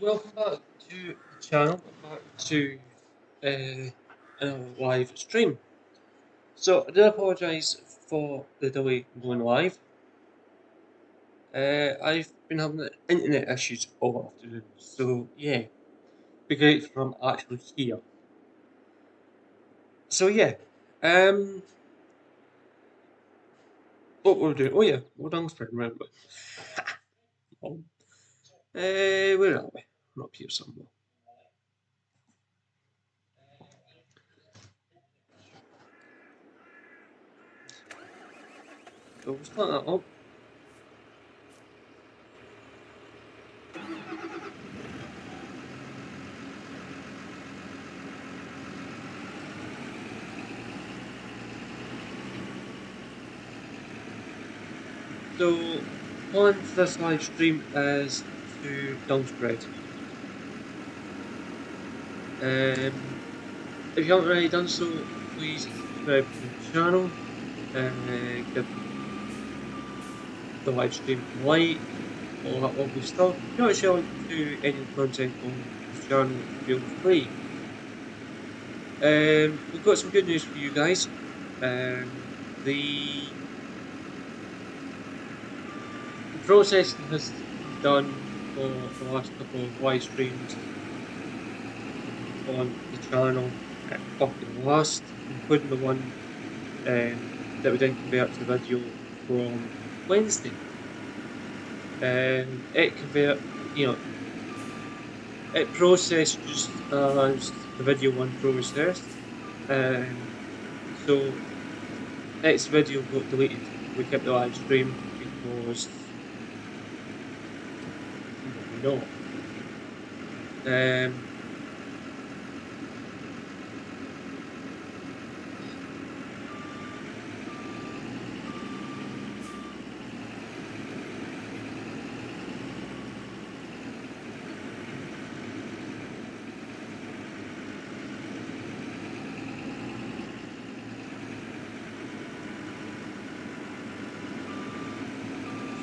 Welcome back to the channel, back to a live stream. So I do apologise for the delay in going live. I've been having internet issues all afternoon, so yeah, be great if I'm actually here. So yeah, what we're doing? Oh yeah, we're done spreading around. Where are we? We're up here somewhere. So we'll start that up. So, on this live stream is to dung spread. If you haven't already done so, please subscribe to the channel, give the live stream a like, all that lovely stuff. If you want to share link to any content on the channel, feel free. We've got some good news for you guys. The processing has done for the last couple of live streams on the channel up in the last, including the one that we didn't convert to the video from Wednesday. It convert, it processed just as the video one processed. So its video got deleted. We kept the live stream because we know.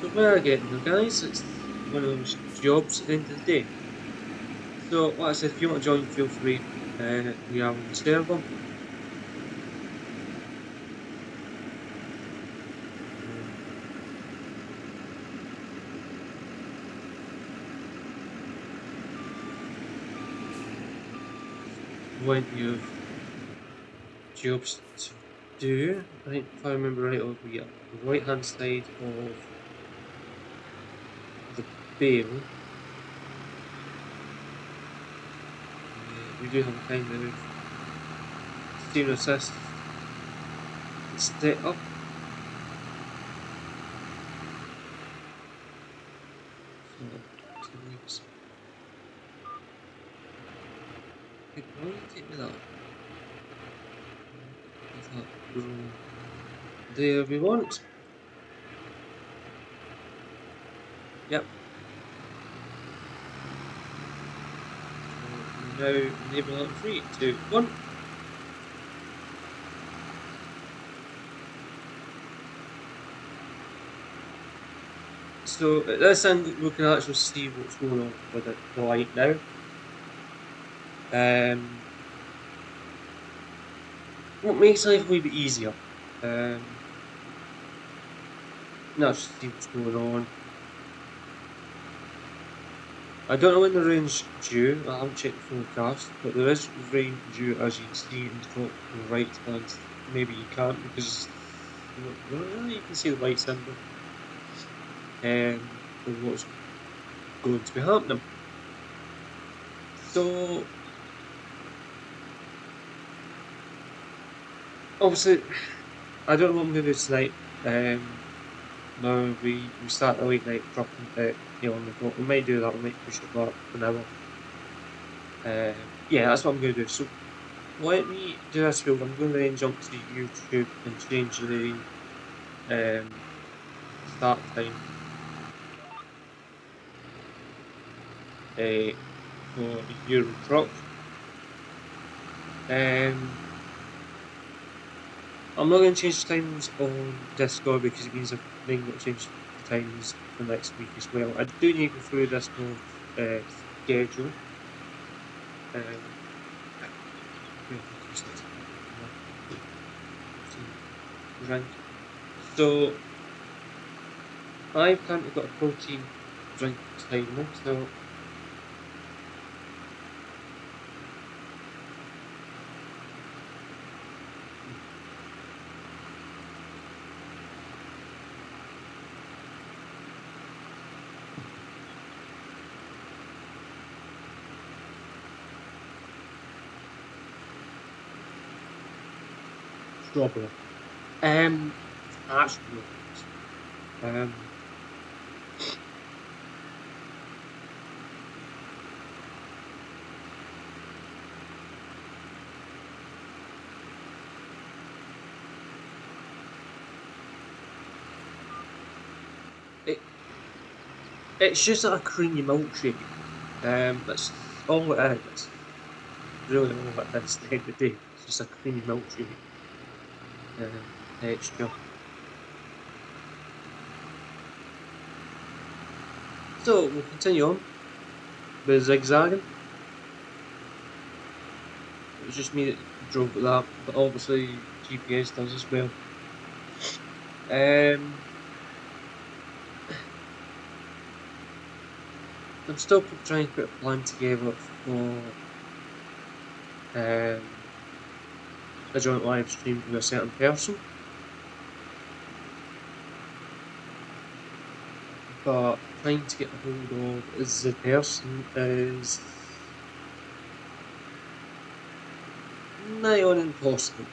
So we're getting there, guys. It's one of those jobs at the end of the day. So, like I said, if you want to join, feel free. We are on the server. Plenty of jobs to do. I think if I remember right, over here, the right hand side of the bale. We do have a kind of steering assist set up. So, 2 weeks. Why you take me that? There we want. Yep. So now enable that 3, 2, 1. So at this end we can actually see what's going on with the light now. What makes life a little bit easier. Now just see what's going on. I don't know when the rain's due, I haven't checked the forecast, but there is rain due, as you can see in the top on the right hand. Maybe you can't because you can see the light symbol of what's going to be happening. So obviously I don't know what I'm going to do tonight. Now we start a late night dropping at 11 o'clock. We might do that, we might push it back an hour. Yeah, that's what I'm going to do. So let me do this field. I'm going to then jump to YouTube and change the start time for Euro Truck. I'm not going to change the times on Discord because it means I've then got to change the times for next week as well. I do need to go through Discord schedule. Drink. So I've currently got a protein drink beside me, so strawberry. Actually, it's just a creamy milkshake. That's all it is. Really all it is at the end of the day. It's just a creamy milkshake texture. So we'll continue on with zigzagging. It was just me that drove with that, but obviously GPS does as well. I'm still trying to put a plan together for a joint live stream with a certain person, but trying to get a hold of the person is nigh on impossible.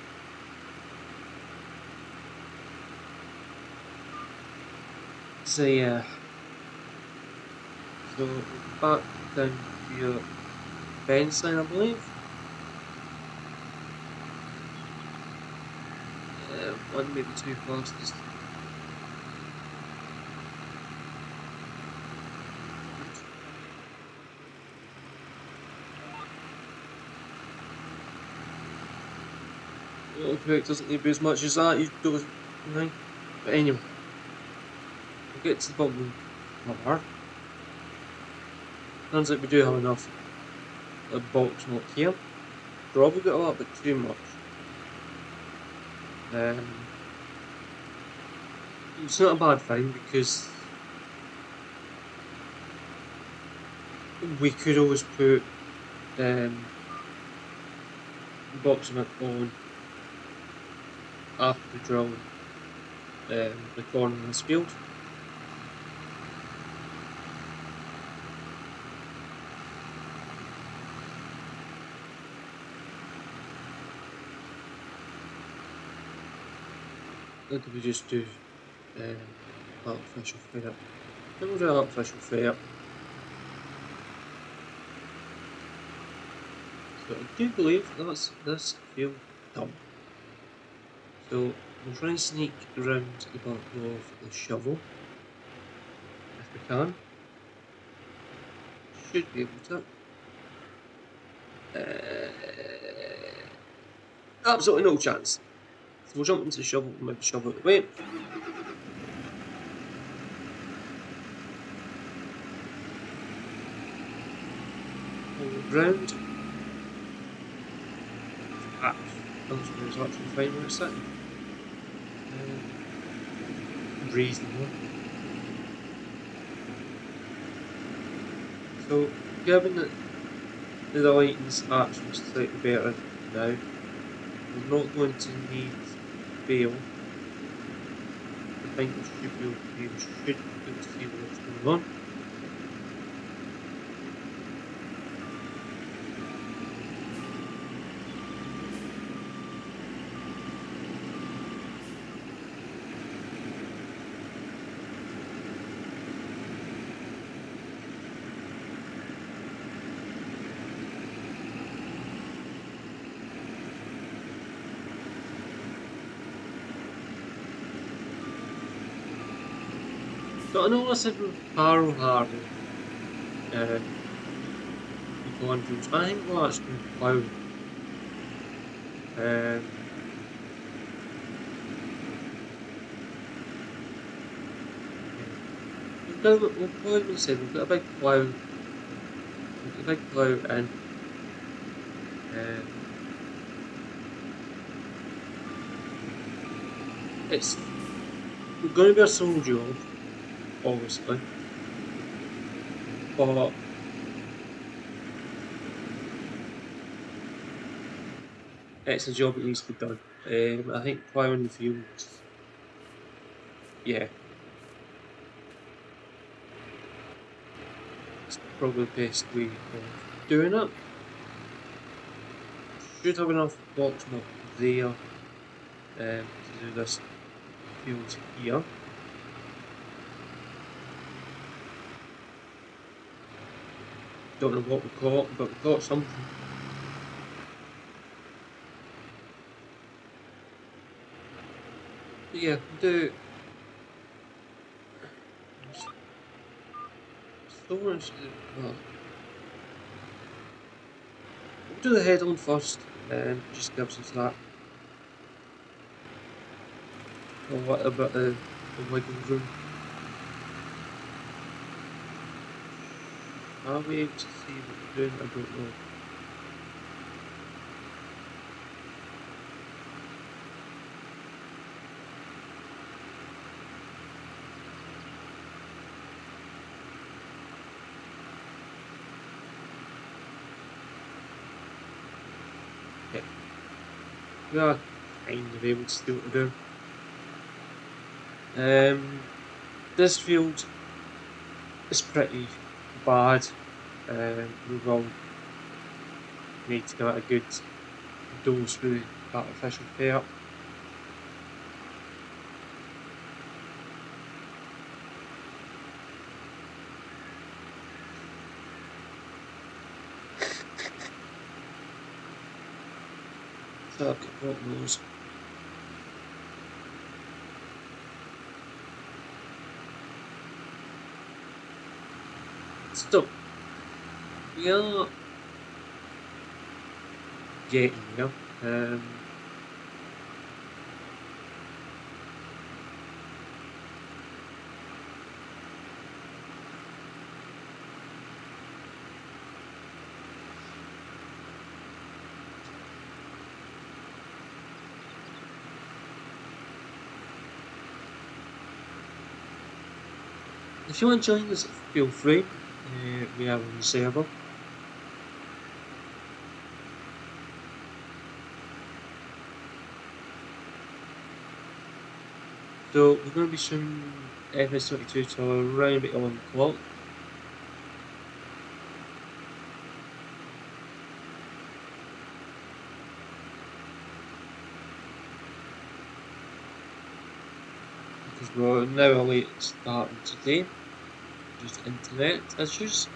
So yeah, so back down to your fence line, I believe. One, maybe two fastest. Autocorrect doesn't need to be as much as that, you don't know. But anyway, we'll get to the bottom of our. Turns out we do have enough box not here. Probably got a little bit too much. It's not a bad thing because we could always put box cement on after we drill the corner in this field. Or do we just do artificial fire? Then we'll do artificial fire. So I do believe that's this field done. So we'll try and sneak around the back of the shovel if we can. Should be able to. Absolutely no chance. So we'll jump into the shovel and maybe shovel it away. Round. That's actually fine where it's sitting. Reasonable. So, given that the lighting's actually slightly better now, we're not going to need bail. I think we should be okay. We should be able to see what's going on. So I know I said with Harrow Harbour, condoms, I think we'll actually plough. We'll probably say we've got a big plough a big plough in. It's going to be a small job, obviously, but it's a job that needs to be done. I think ploughing the fields, yeah, it's probably the best way of doing it. Should have enough box not there to do this field here. Don't know what we caught, but we caught something. But yeah, we'll do. Still want to do, well, we'll do the head on first, just gives us that a little bit of wiggle room. Are we able to see what we're doing? I don't know. Okay. We are kind of able to see what we're doing. This field is pretty bad. We will need to give it a good dose with artificial turf. So I've got what those. Still, we are getting there. If you want to join us, feel free. We are on the server. So we're going to be showing FS22 till around about 11 o'clock. Because we're now late starting today. Just internet issues.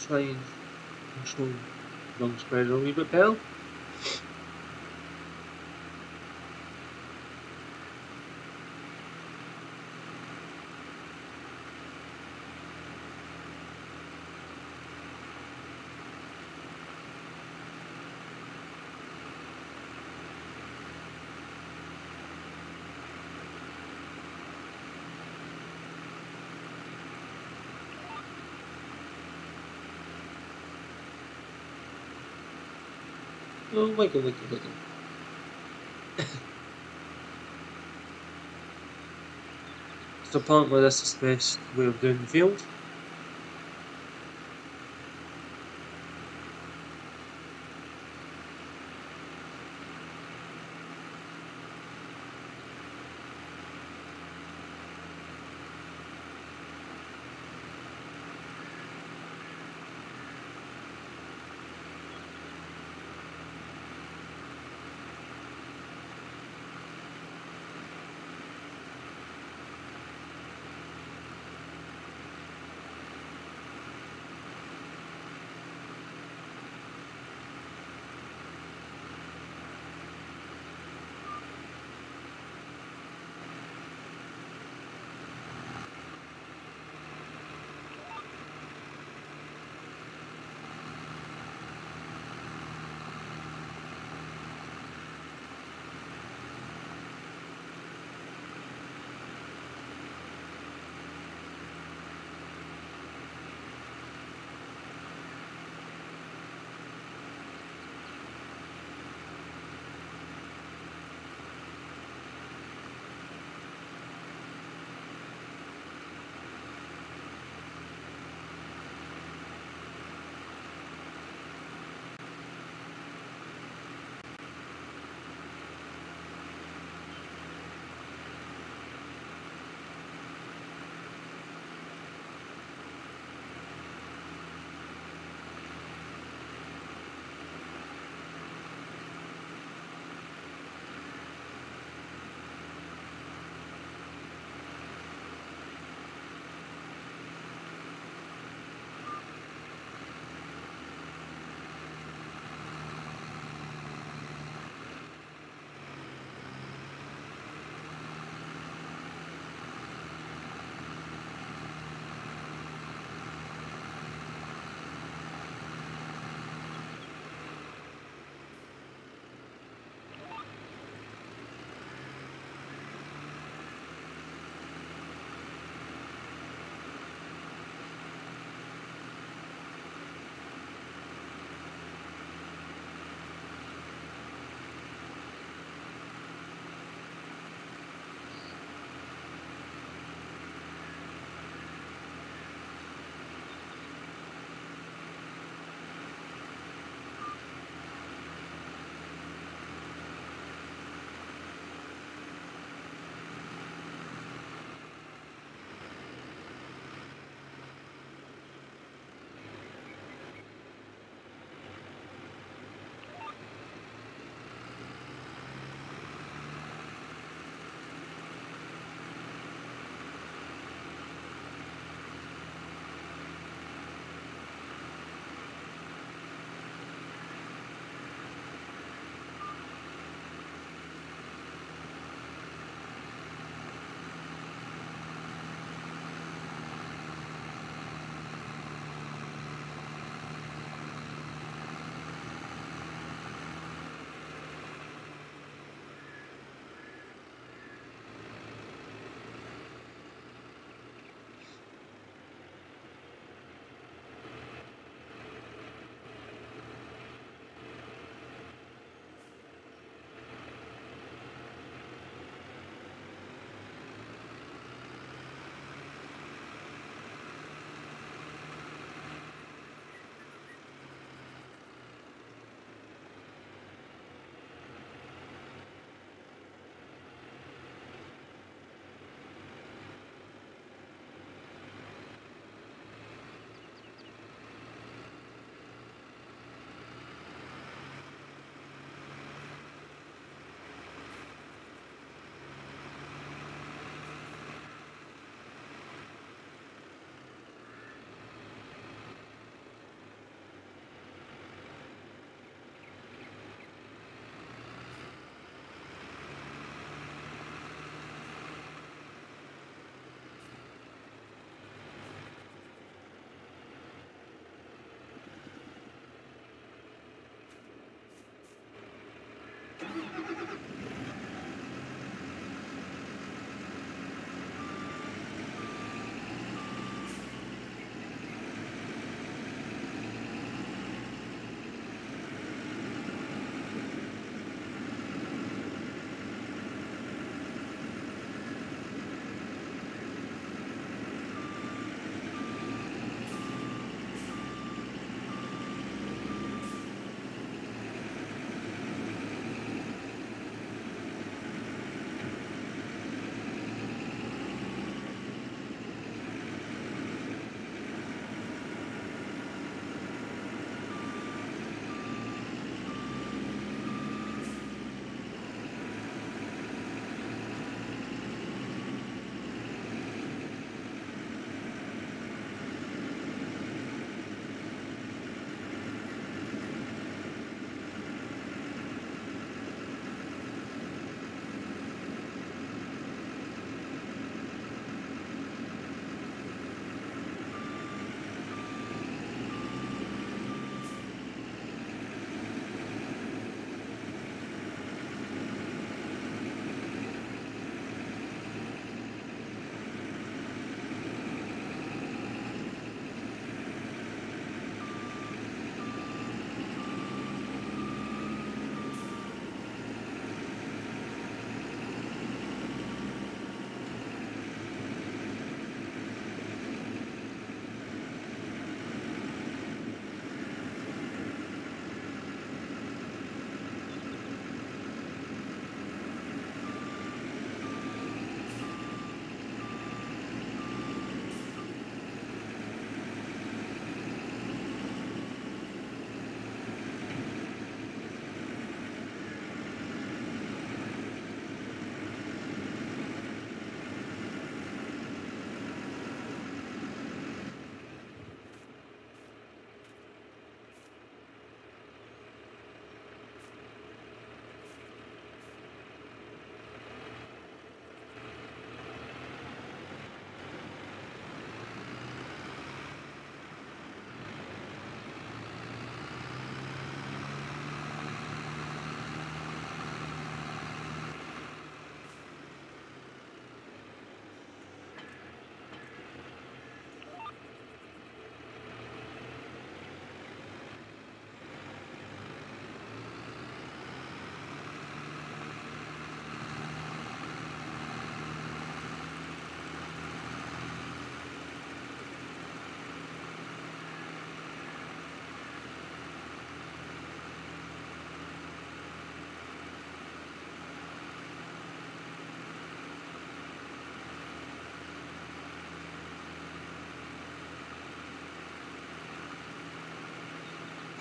Try and control long spread a wee bit better. Oh, wiggle, wiggle, wiggle. So apparently this is the best way of doing the field.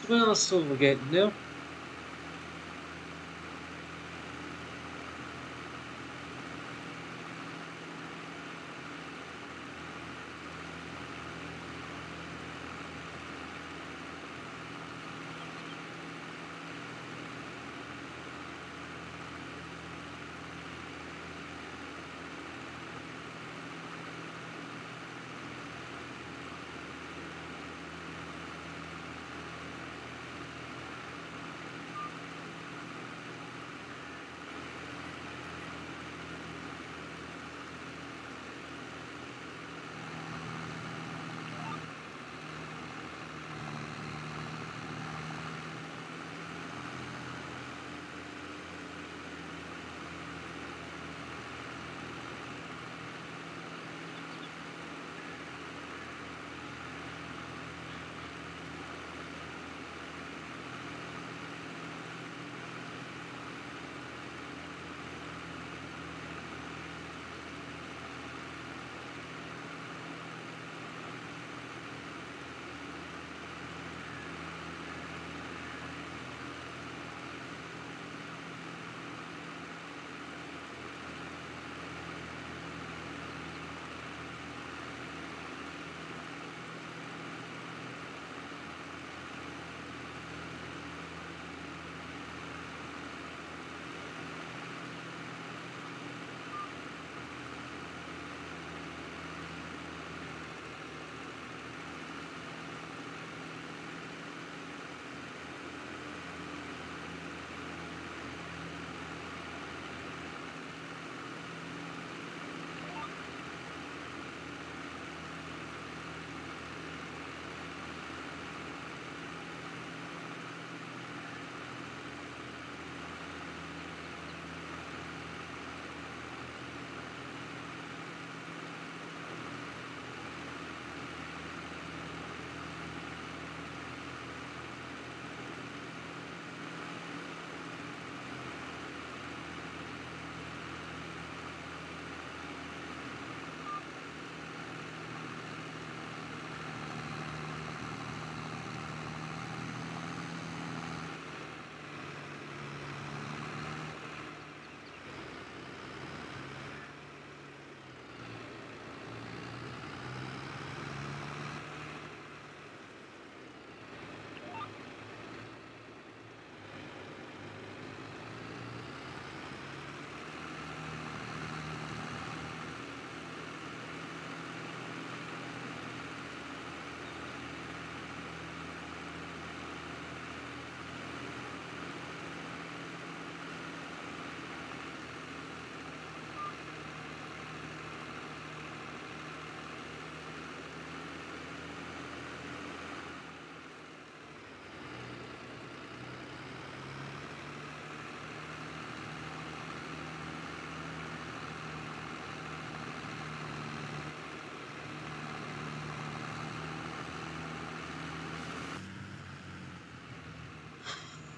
Well, so we're getting there.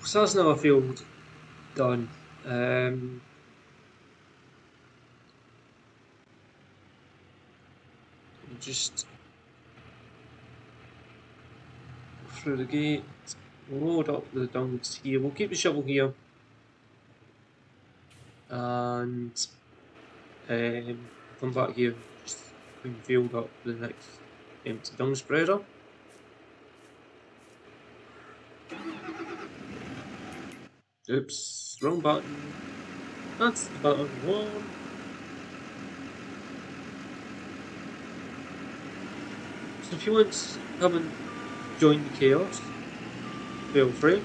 So that's another field done. Just through the gate, load up the dunks here. We'll keep the shovel here, and come back here. Just bring the field up the next empty dung spreader. Oops, wrong button. That's the button one. So if you want to come and join the chaos, feel free.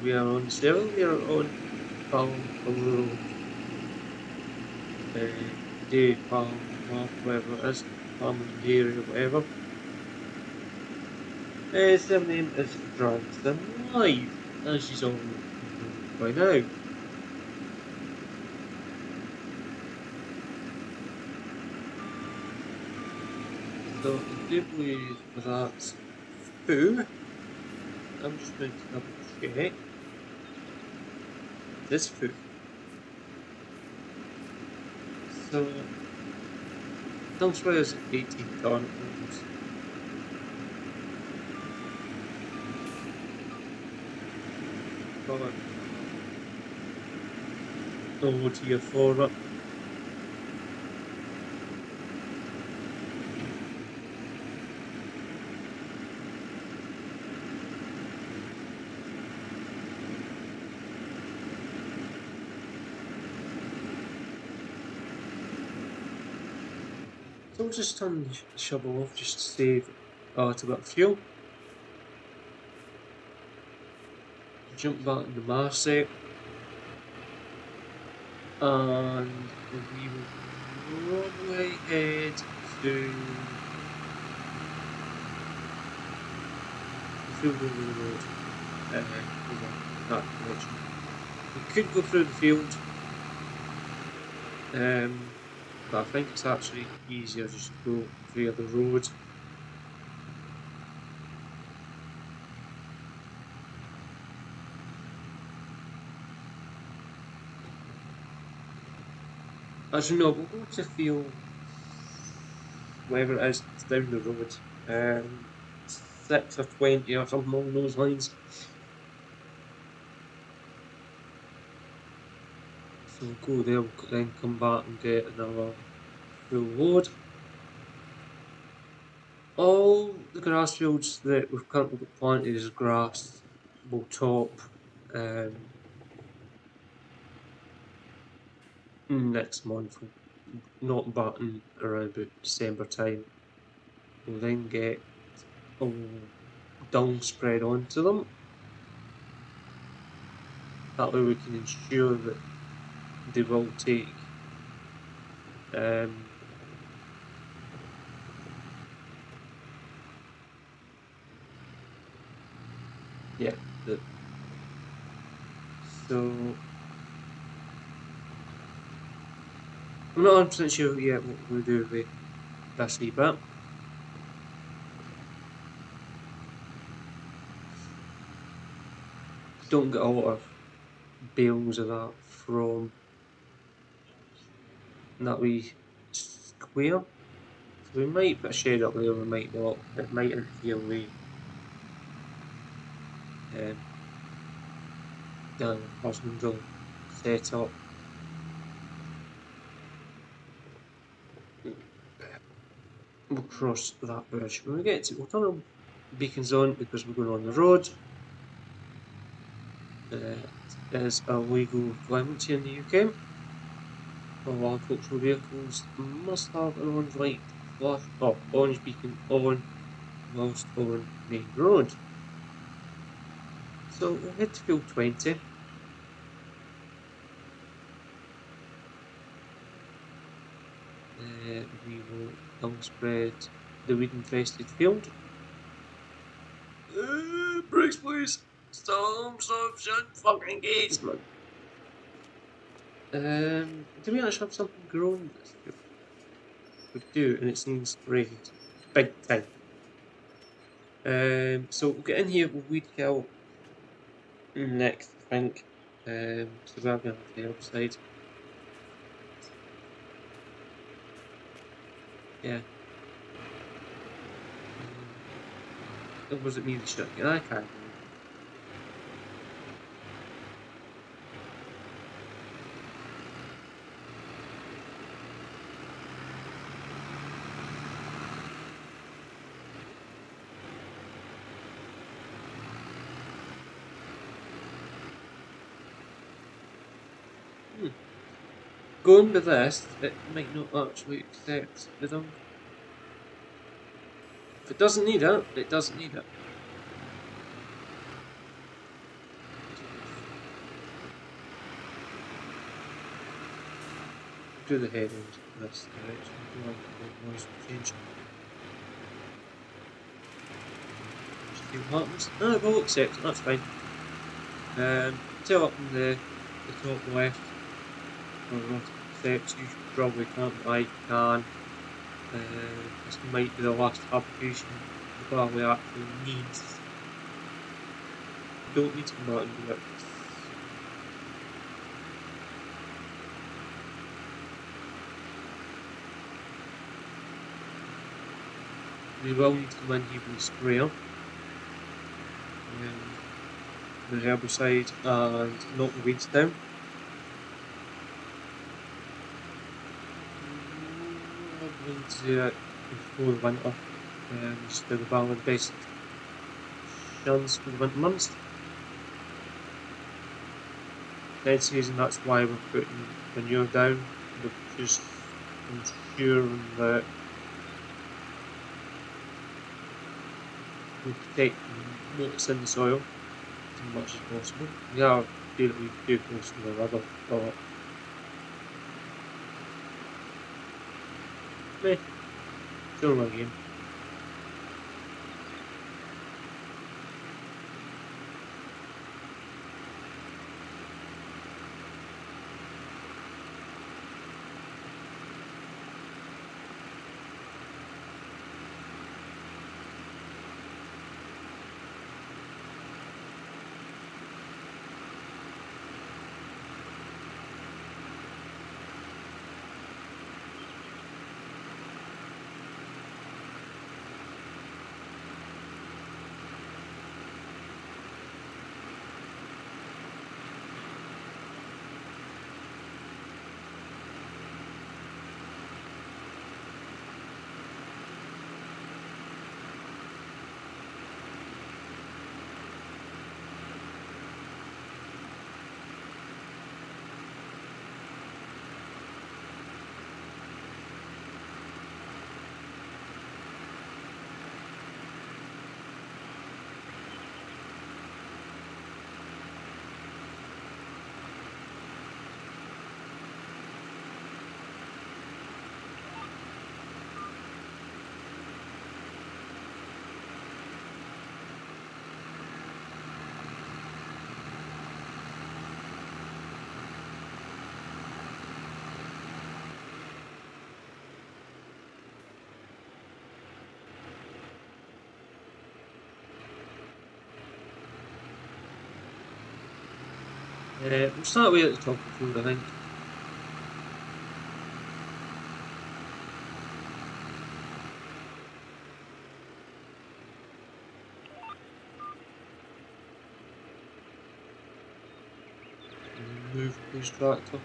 We are on server, we are on Ballam, Day, Ballam, whatever it is, Ballam area, whatever. Their name is Dragon Live, as you all know by now. So I do believe that's Foo. I'm just going to double check. This Foo. So Elsewhere is 18 tons. call it, over to your forward. So we'll just turn the shovel off just to save a little bit of fuel. Jump back in the mast set, and we will probably head to the field over the road, over that direction. We could go through the field, but I think it's actually easier just to go via the road. As you know, we'll go to field, wherever it is, it's down the road, 6 or 20 or something along those lines. So we'll go there, we'll then come back and get another full load. All the grass fields that we've currently got planted as grass will top next month. We'll not button around about December time. We'll then get dung spread onto them. That way we can ensure that they will take yeah, so I'm not 100% sure yet what we'll do with this wee bit. Don't get a lot of bales of that from that wee square. So we might put a shed up there, we might not. It might interfere with the husbandry setup. We'll cross that bridge. When we get to, we'll turn our beacons on because we're going on the road. It is illegal climate here in the UK. All agricultural vehicles must have an orange light flash, orange beacon on whilst on main road. So we'll head to field 20. We will dung spread the weed infested field. Brakes please! Stop, shut fucking gates, man. Do we actually have something growing this field? We do, and it seems sprayed big time. So we'll get in here, we'll weed kill next, I think. So we're going to have the herbicide. Yeah. Or was it me that shot? I can't remember. Going with this, it might not actually accept the dung. If it doesn't need it, it doesn't need it. Do the head end this direction. Do want the noise change. See what happens. No, it will accept it, that's fine. Tell up in the top left. Or accepts, you probably can't, I can. This might be the last application the Ballam actually needs. You don't need to come out and do it. We will need to come in here with a sprayer. the herbicide and knock the weeds down. I'm going to do it before the winter, just to the Ballam best chance for the winter months. Dead season, that's why we're putting manure down, we're just ensuring that we protect what's in the soil as much as possible. We are fairly too close to the river, but still my game. We'll start way at the top of the field, I think. Move, please, tractor.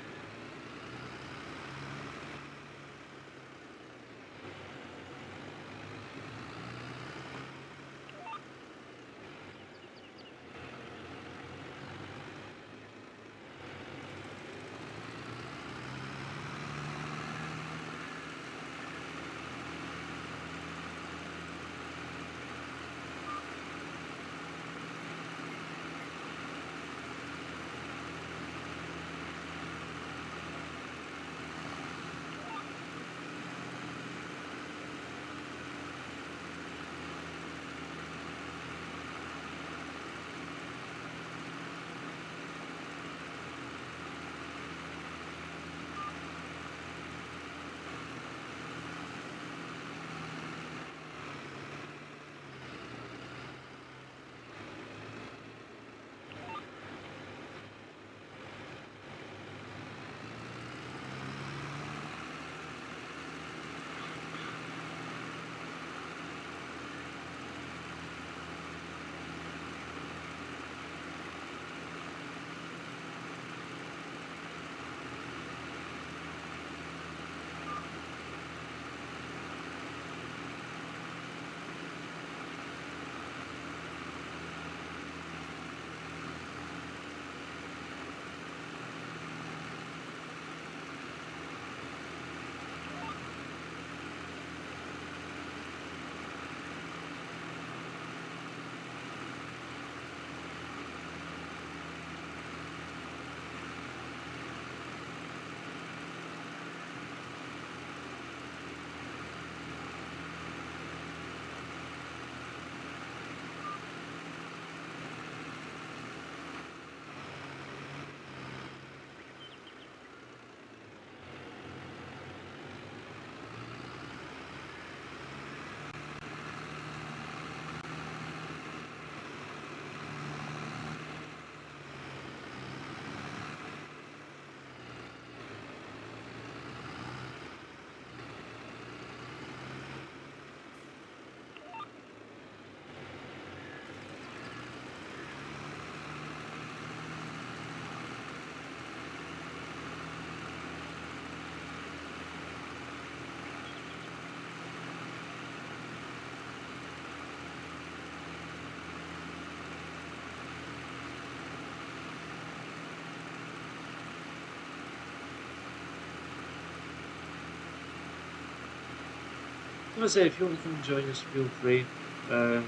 As I say, if you want to come and join us, feel free. We're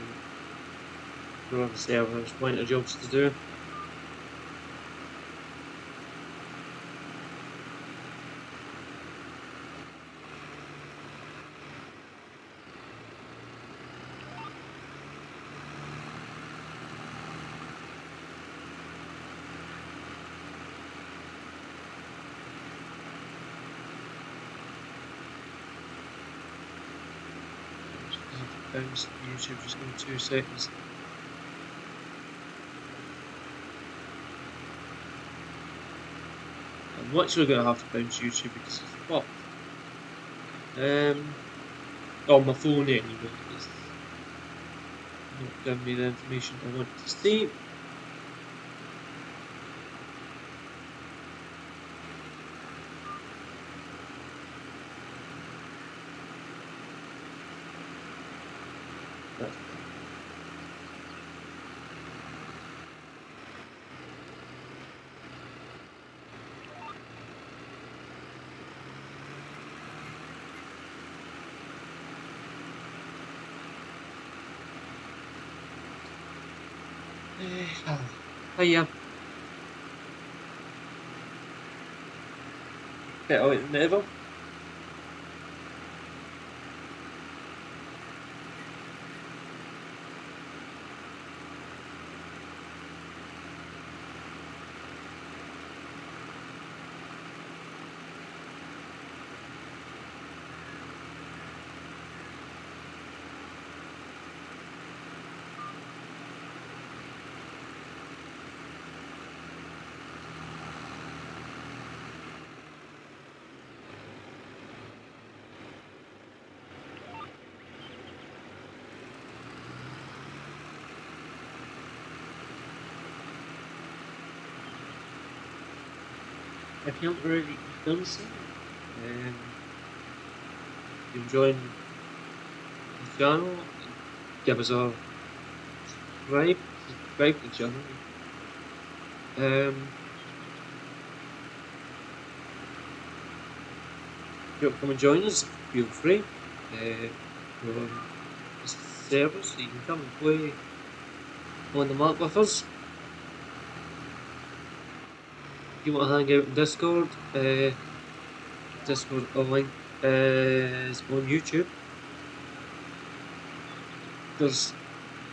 on the server, there's plenty of jobs to do. Bounce YouTube, just give me 2 seconds. I'm literally going to have to bounce YouTube because it's fucked. On my phone anyway, it's not giving me the information I want to see. Hiya. Get out in the middle. If you haven't already done so, you can join the channel, give us a subscribe to the channel. If you want to come and join us, feel free. We're on the server, so you can come and play on the map with us. If you want to hang out in Discord, Discord link is on YouTube. There's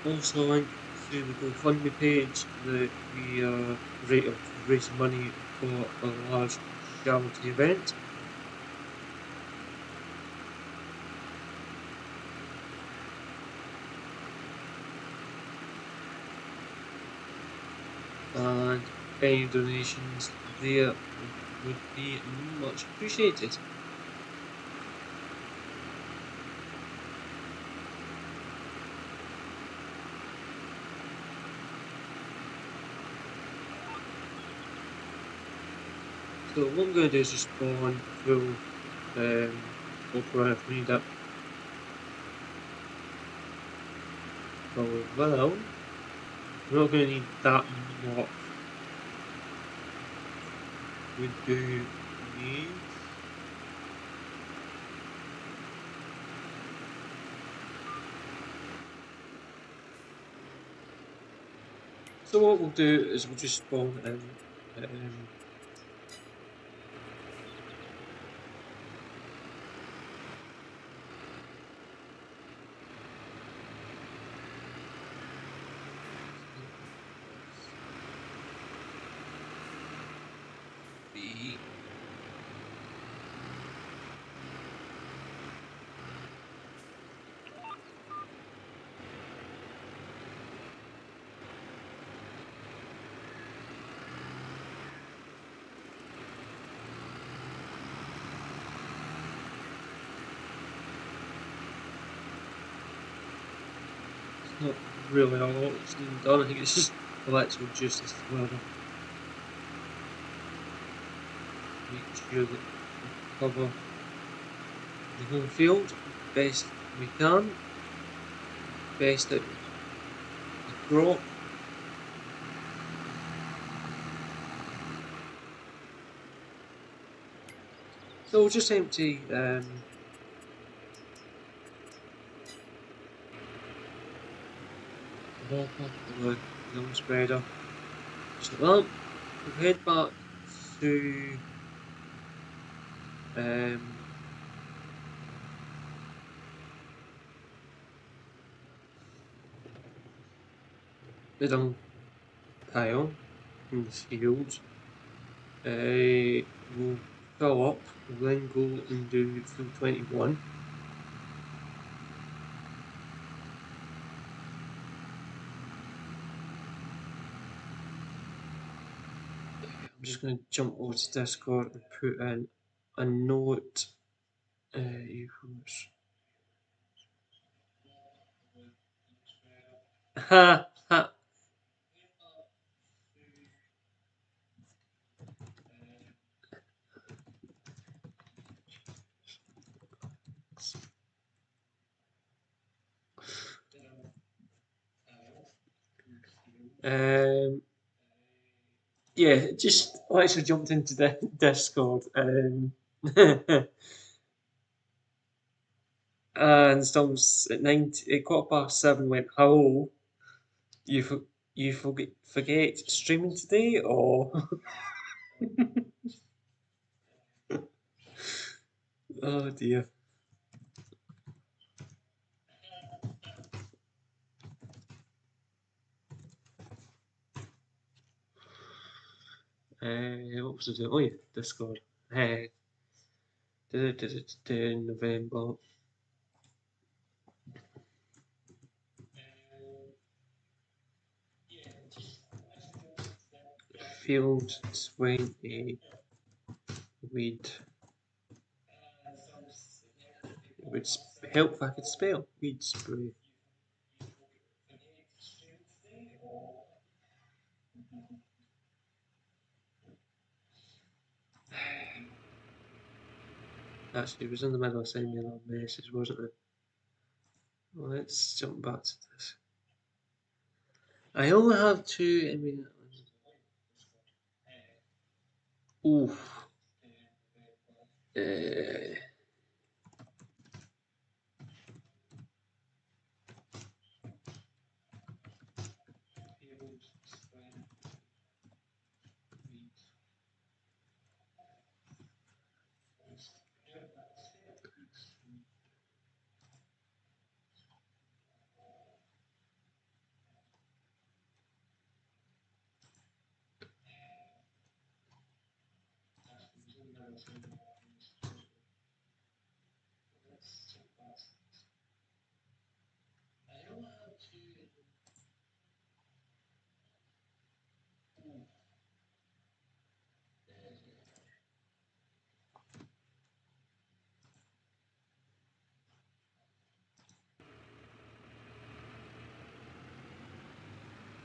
also a link to the GoFundMe page that we are raising money for a large charity event. And any donations there would be much appreciated. So what I'm going to do is just spawn through Opera if we need that. For now, we're not going to need that much. We do need so what we'll do is we'll just spawn in B. It's not really all it's done. I think it's just electrical juices as well. Make sure that we cover the whole field best we can. Best that we crop. So we'll just empty walk up the dung spreader. So, well, we'll head back to the dung pile in the field. We'll fill up, we'll then go and do field 21. I'm just going to jump over to Discord and put in a note. Ha ha. Yeah, just I actually jumped into the Discord and Storms at 7:15 went, "Hello, you forget streaming today or?" Oh dear. What was I doing? Oh yeah, Discord. November. Field 20 weed. It would help if I could spell weed spray. Actually, it was in the middle of sending me a little message, wasn't it? Well, let's jump back to this. I only have two. I mean, oof.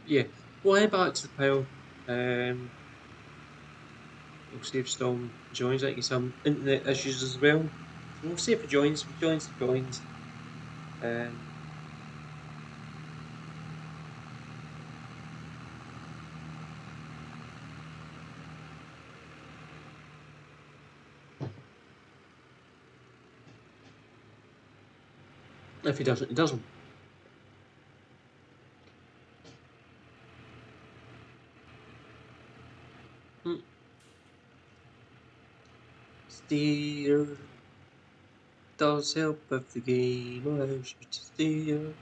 Yeah, we'll head back to the pile. We'll see if Storm joins. I think some internet issues as well. We'll see if he joins. If he joins, he joins. If he doesn't, he doesn't. Steer does help if the game allows you to steer.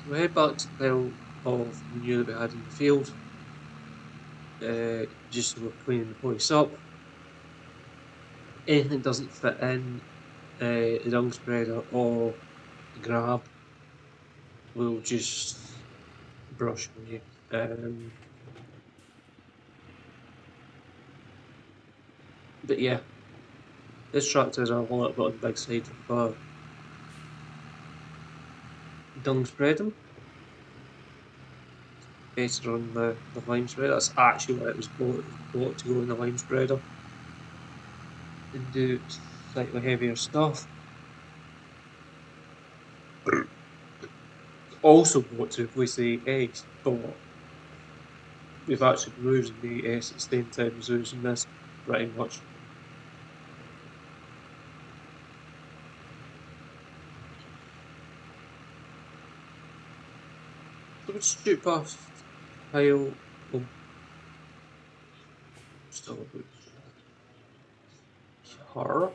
We head back to the pile of manure that we had in the field. Just so we're cleaning the place up. Anything that doesn't fit in the dung spreader or the grab, we'll just brush away. But yeah, this tractor is a little bit on the big side for dung spreading. Better on the lime spreader. That's actually what it was bought to go in the lime spreader. And do slightly heavier stuff. Also got to replace the S, but we've actually been losing the S at the same time as losing this, pretty much. So we'll shoot past Kyle. Oh, still about her.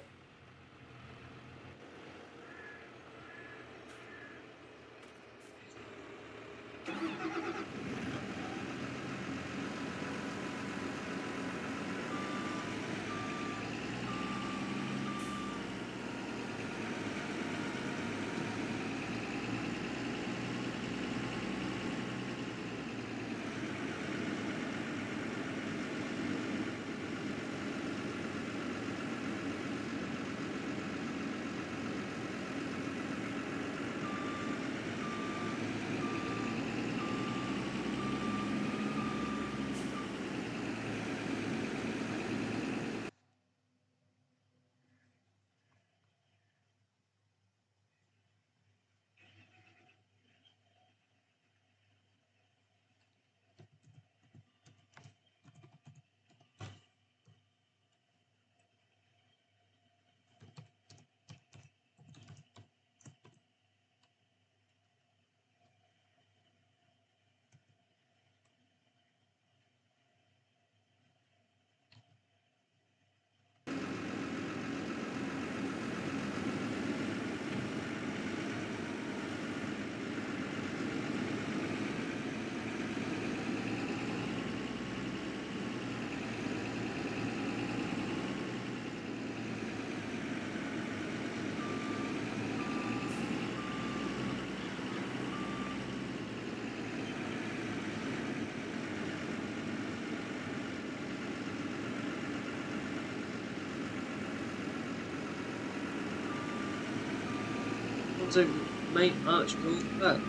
Turns out we might actually go back.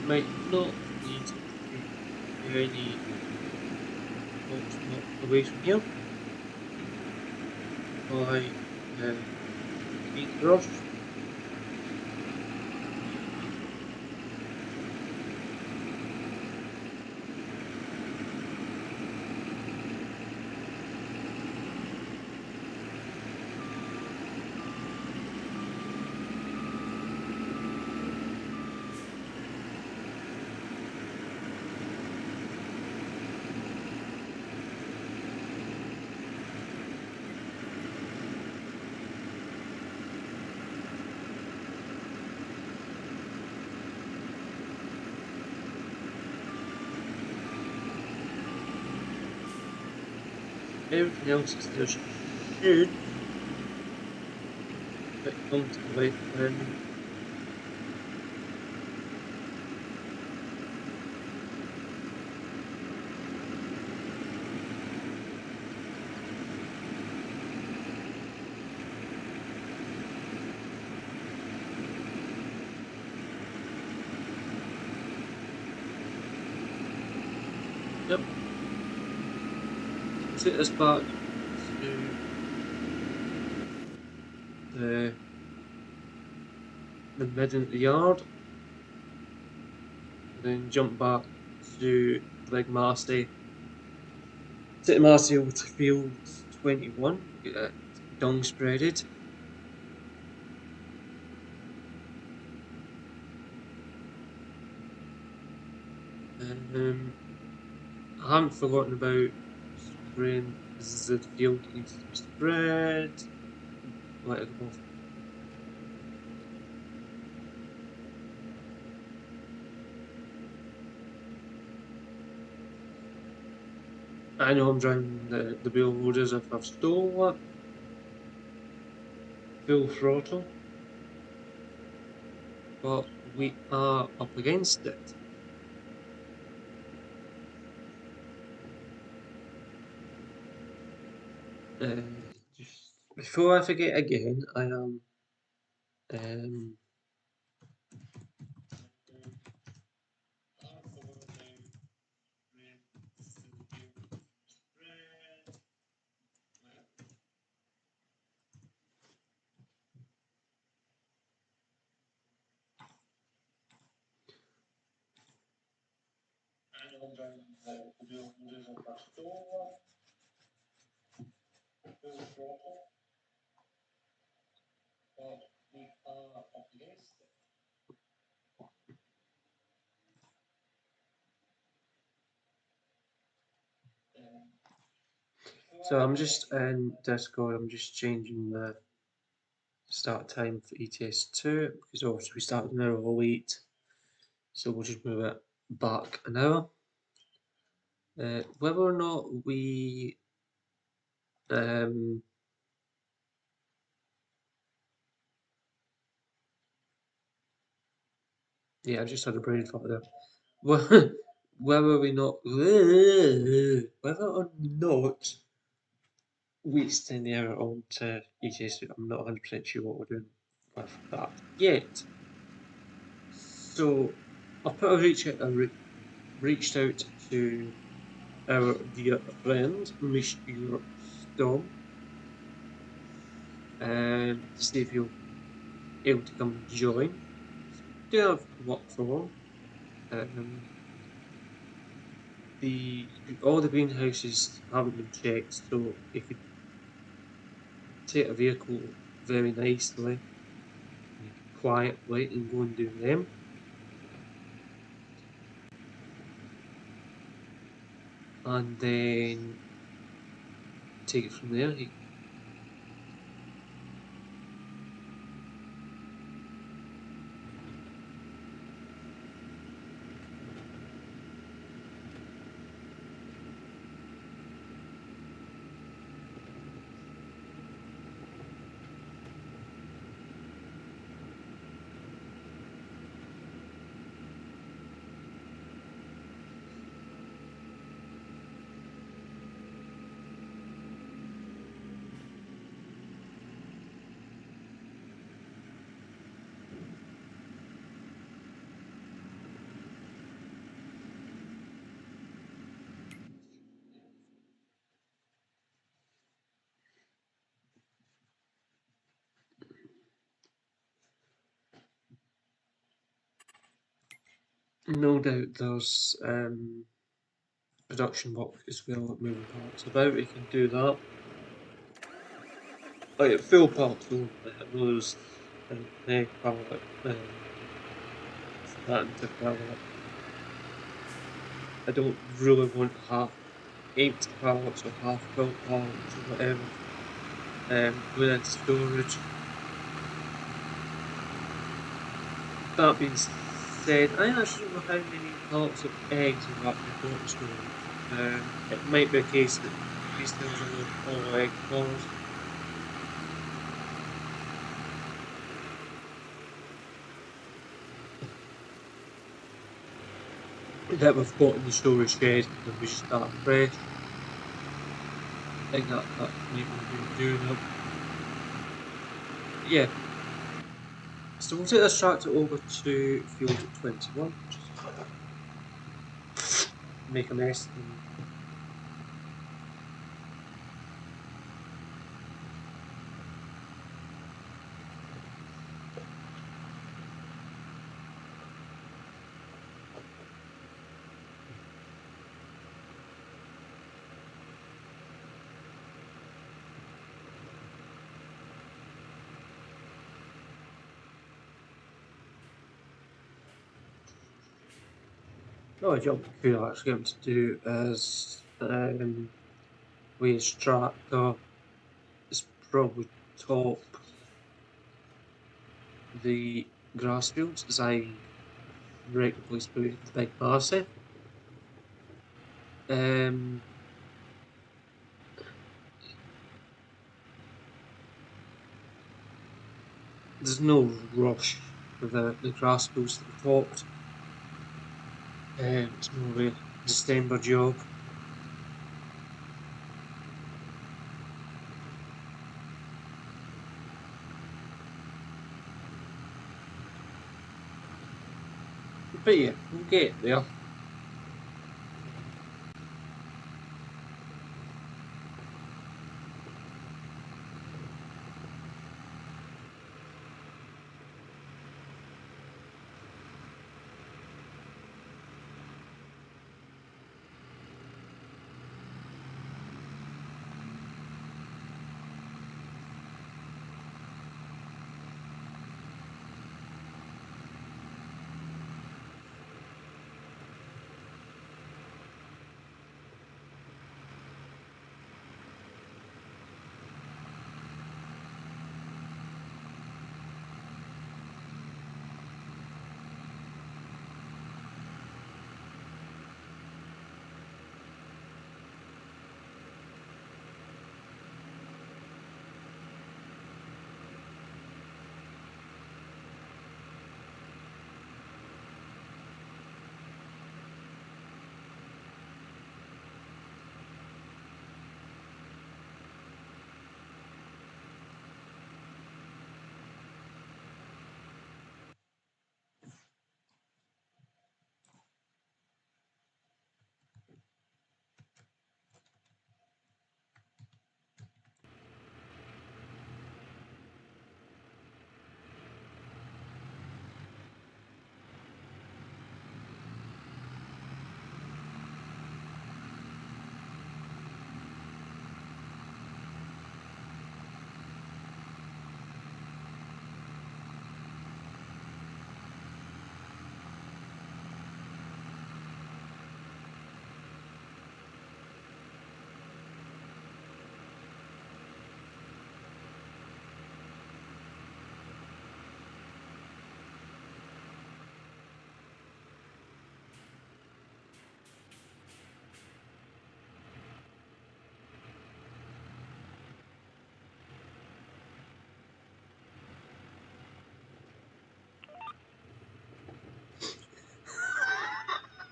Might not need to do any away from here by being rushed. Everything else is there should fit comfortably. Yep. Take this back to the mid of the yard, then jump back to Big Massey. Take Massey over to field 21, get that dung spreaded. I haven't forgotten about spraying the field that needs to be spread. Let it go. I know I'm driving the wheel load as if I've stolen it. Full throttle. But we are up against it. Before I forget again, I am so I'm just in Discord. I'm just changing the start time for ETS2 because obviously we started an hour late, so we'll just move it back an hour. Whether or not we yeah, I just had a brain fart there. Whether we not whether or not we extend the hour on to ETS2, I'm not 100% sure what we're doing with that yet. So I've put a reached out to our dear friend Mr. Storm to see if he'll able to come and join. Do have work for him. All the greenhouses haven't been checked, so he could take a vehicle very nicely, quietly, and go and do them. And then take it from there. No doubt there's production work as well, moving parts about. We can do that. Like full parts only. I know there's an egg pallet, starting pallet. I don't really want half empty pallets or half built pallets or whatever. Going into storage. That being said, I actually don't know how many pallets of eggs have actually got in storage. It might be a case that these things are all egg balls. That we've got in the storage shed and we just start fresh. I think that might be doing it. Yeah. So we'll take this tractor over to field 21. Just make a mess. Oh, job we could actually get him to do is with his tractor is probably top the grass fields, as I regularly sprayed the big Marcy. There's no rush for the grass fields to be topped. It's more of a December job. But yeah, we'll get there.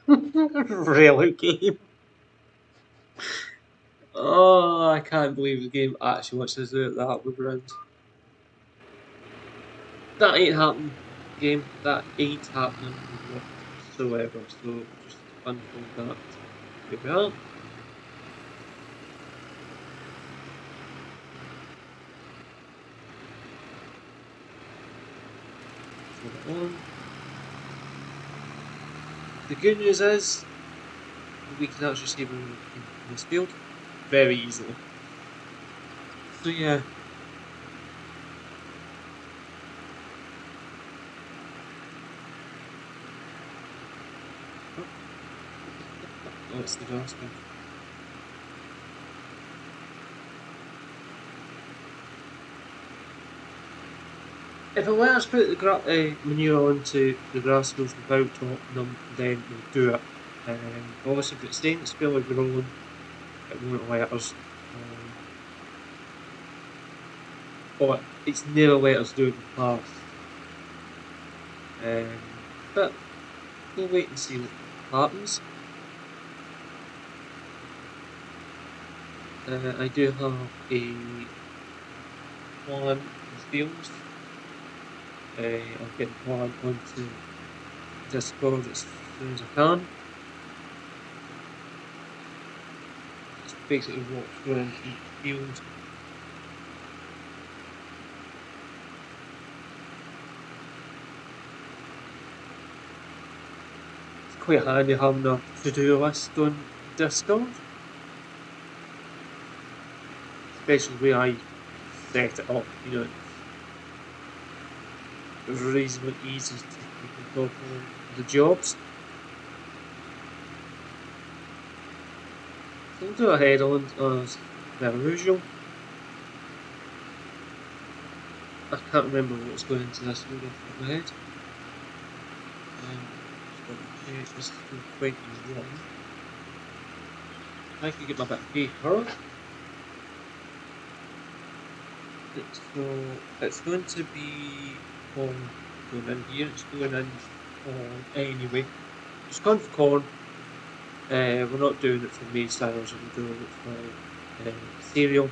Really, game. Oh, I can't believe the game actually wants us to do that with round. That ain't happening, game. That ain't happening whatsoever. So just unfold that. Here we are. Fold it on. The good news is we can actually see we're in this field very easily. So yeah. Oh, it's the grass field. If I let us put the manure onto the grass fields without topping them, then we'll do it. Obviously, if it's staying, it's fairly growing, it won't let us. But it's never let us do it in the past. But we'll wait and see what happens. I do have a plan for fields. I'll get the plan onto Discord as soon as I can. Just basically walk around each field. It's quite handy having a to-do list on Discord. Especially where I set it up, you know, it's reasonably easy to keep on top of the jobs. So we'll do a headland as per usual. I can't remember what's going into this one off the top of my head. This is 21. I can get my bit of paper. So it's going to be corn going in here. It's going in corn anyway. It's corn for corn. We're not doing it for maize silage, we're doing it for cereal.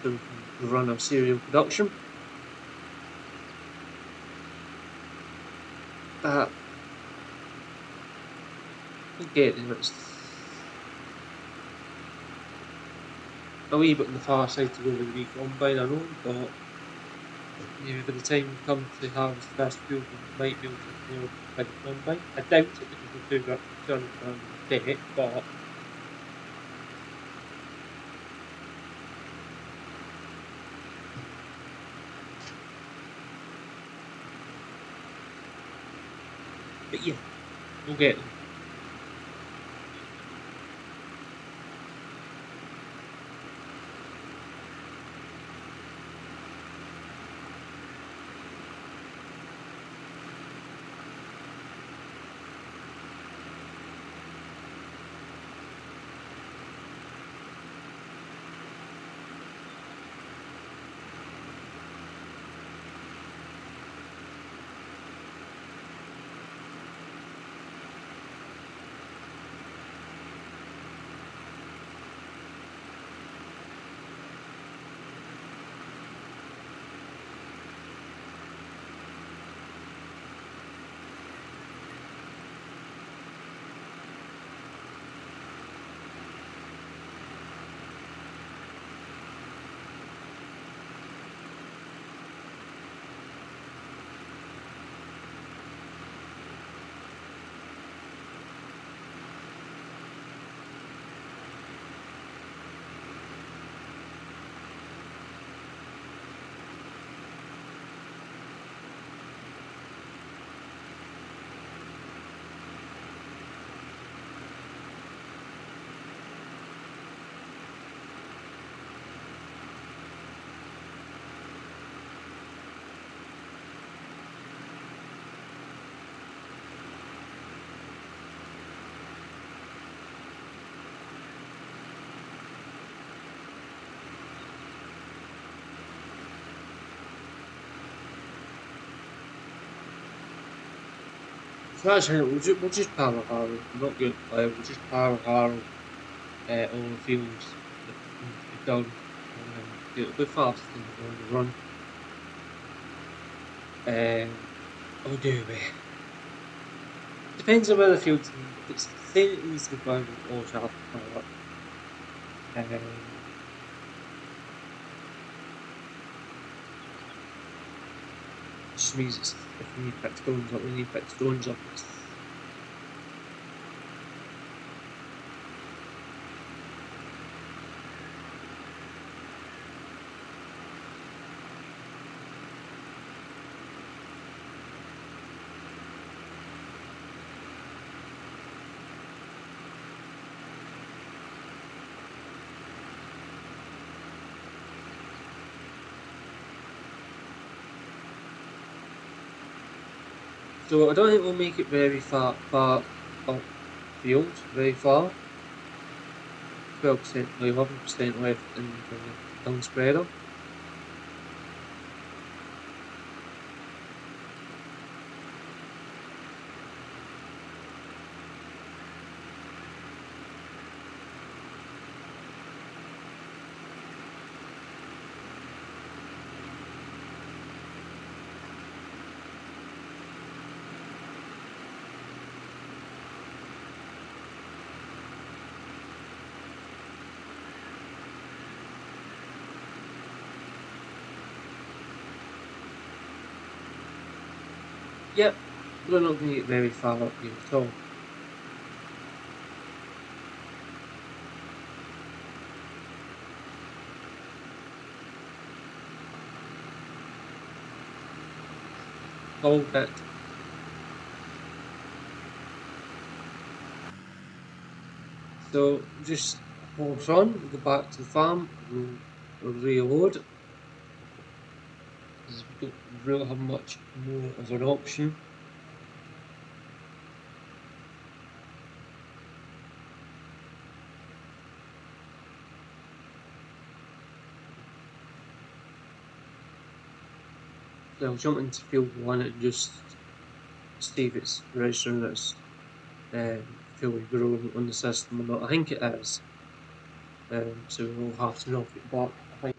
So we can run our cereal production. But I get it, it's a wee bit on the far side to go with the wee combine, I know, but maybe by the time we come to harvest the first field, we might be able to afford a bigger combine. I doubt it because we're 200 grand in debt, but yeah, we'll get them. So that's it, we'll just power harrow. We're not going to play, we'll just power harrow all the fields that need to be done. It'll be faster than the long run. I'll do it. Depends on where the field's in. If it's saying it needs to be plowed, we'll also have to plough it. Just means it's, if we need to pick stones up, we need to pick stones up. So I don't think we'll make it very far up field, very far. 12%, 11% left in the tongue spreader. Yep, we're not going to get very far up here at all. Hold it. So just hold on, we'll go back to the farm, we'll reload. Because we don't really have much more of an option. So I'll jump into field 1 and just see if it's registering that it's fully grown on the system or not. I think it is. So we'll have to knock it back. I think.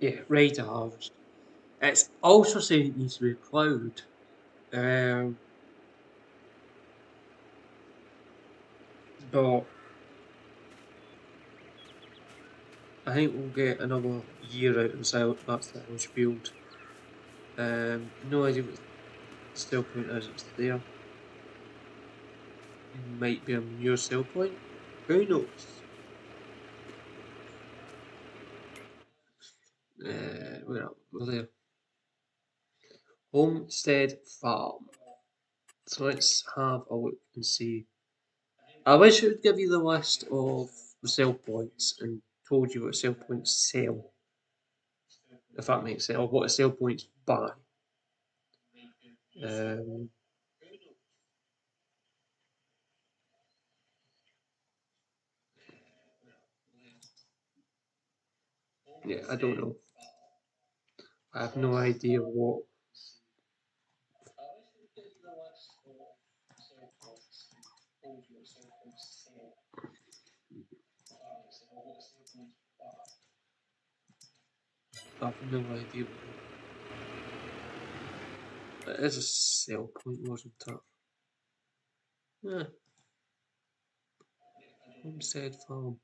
Yeah, right halved. It's also saying it needs to be a cloud. But I think we'll get another year out of that stylish build. No idea what the sell point is, it's there. Might be a manure sell point. Who knows? Where are we? We're there. Homestead Farm. So let's have a look and see. I wish it would give you the list of sell points and told you what sell points sell, if that makes sense, or what sell points buy. Um, yeah, I don't know. I have no idea what. I have no idea. It is a sell point, wasn't it? Yeah, Homestead Farm.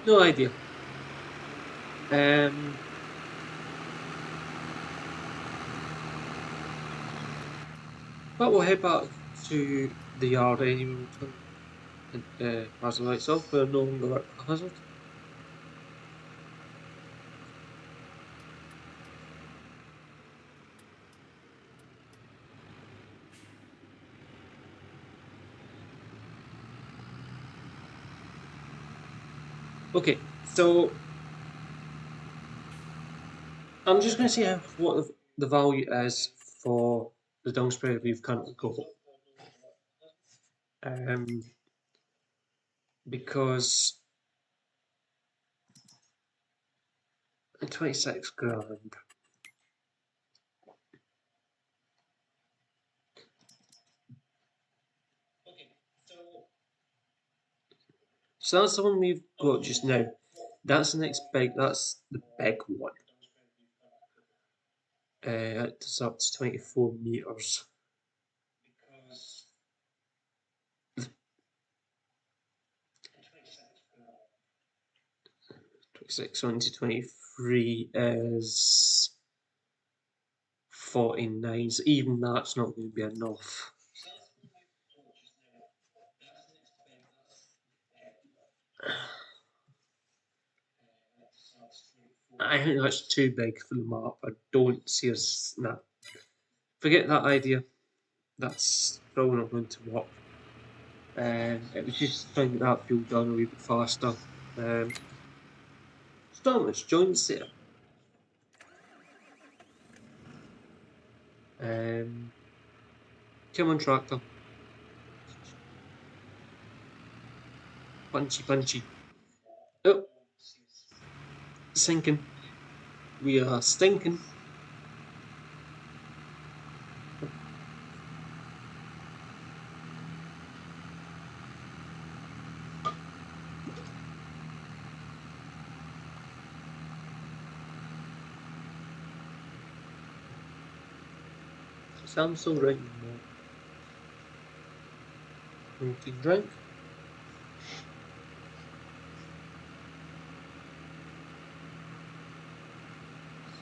No idea. But we'll head back to the yard anyway. We'll turn has the lights off. We're no longer at a hazard. Okay, so I'm just going to see what the value is for the dung spreader we've currently got. Um, because 26 grand. So that's the one we've got just now. That's the next big, that's the big one. It's up to 24 meters. 26 on to 23 is 49, so even that's not going to be enough. I think that's too big for the map. I don't see us. Nah, forget that idea. That's probably not going to work. It was just trying to get that field done a wee bit faster. Stormage joins there. Come on, tractor. Punchy, punchy. Oh, sinking. We are stinking. Samsung right now. Protein drink.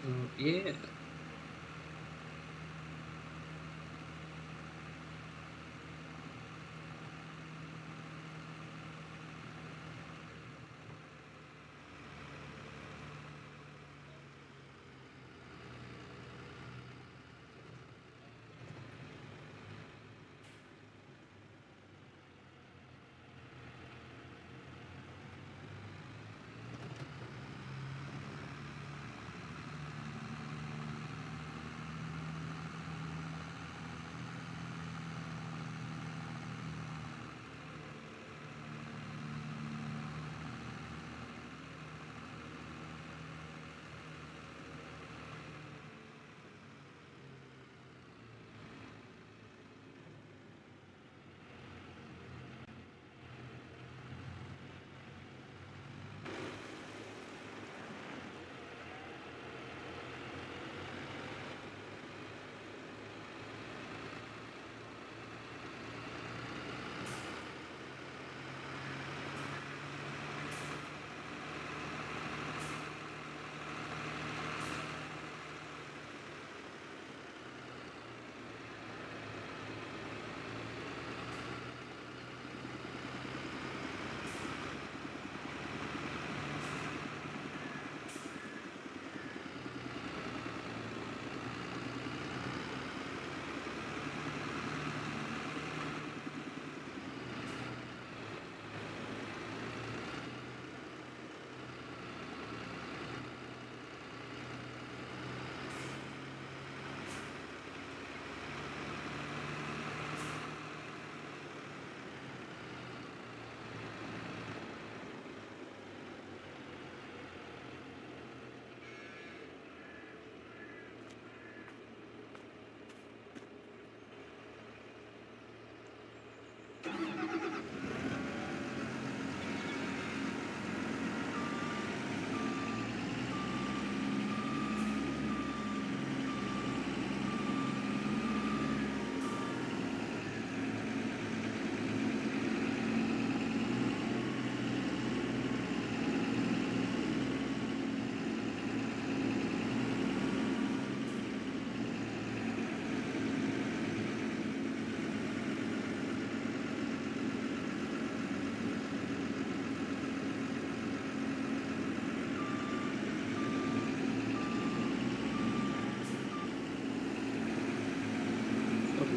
So yeah.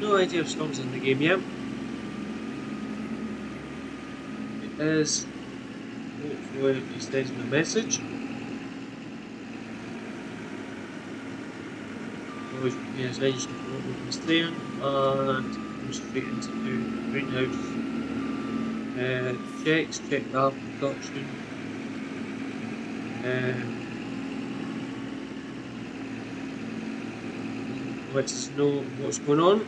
no idea if Storm's in the game yet. It is. Hopefully he sends me a message. Always pay attention to what we've been saying, and go straight into doing greenhouse checks, check the apple production. Let us know what's going on.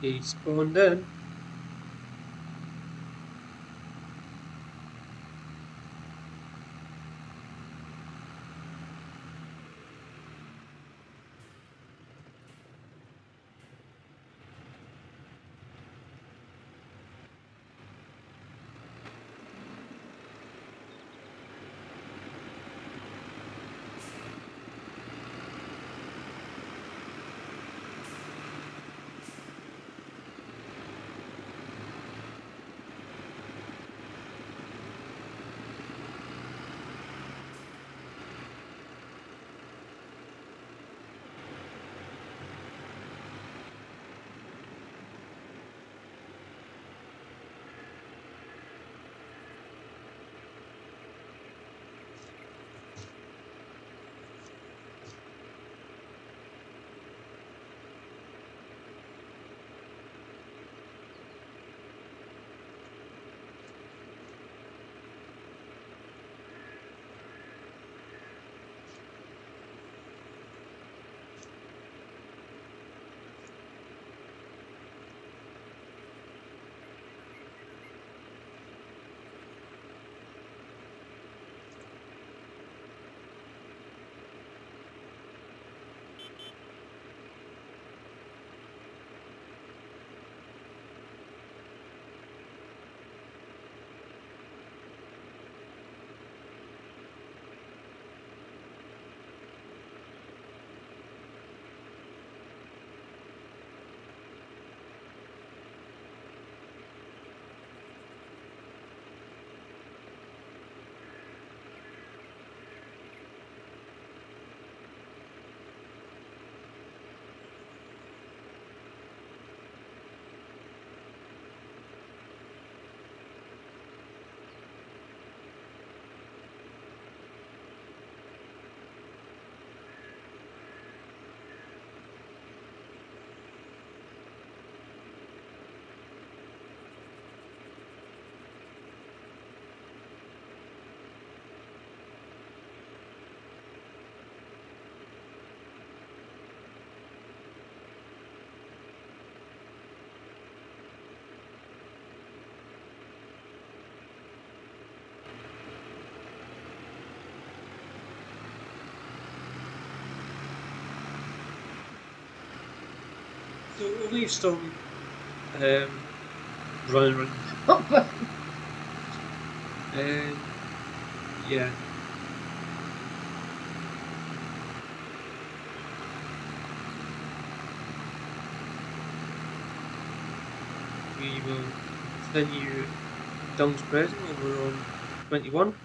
He spawned in. we'll leave Storm running around. Yeah. We will continue down spreading over on 21.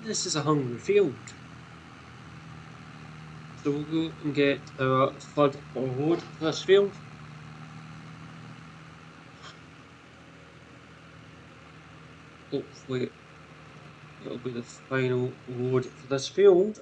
This is a hungry field. So we'll go and get our third load for this field. Hopefully it'll be the final load for this field.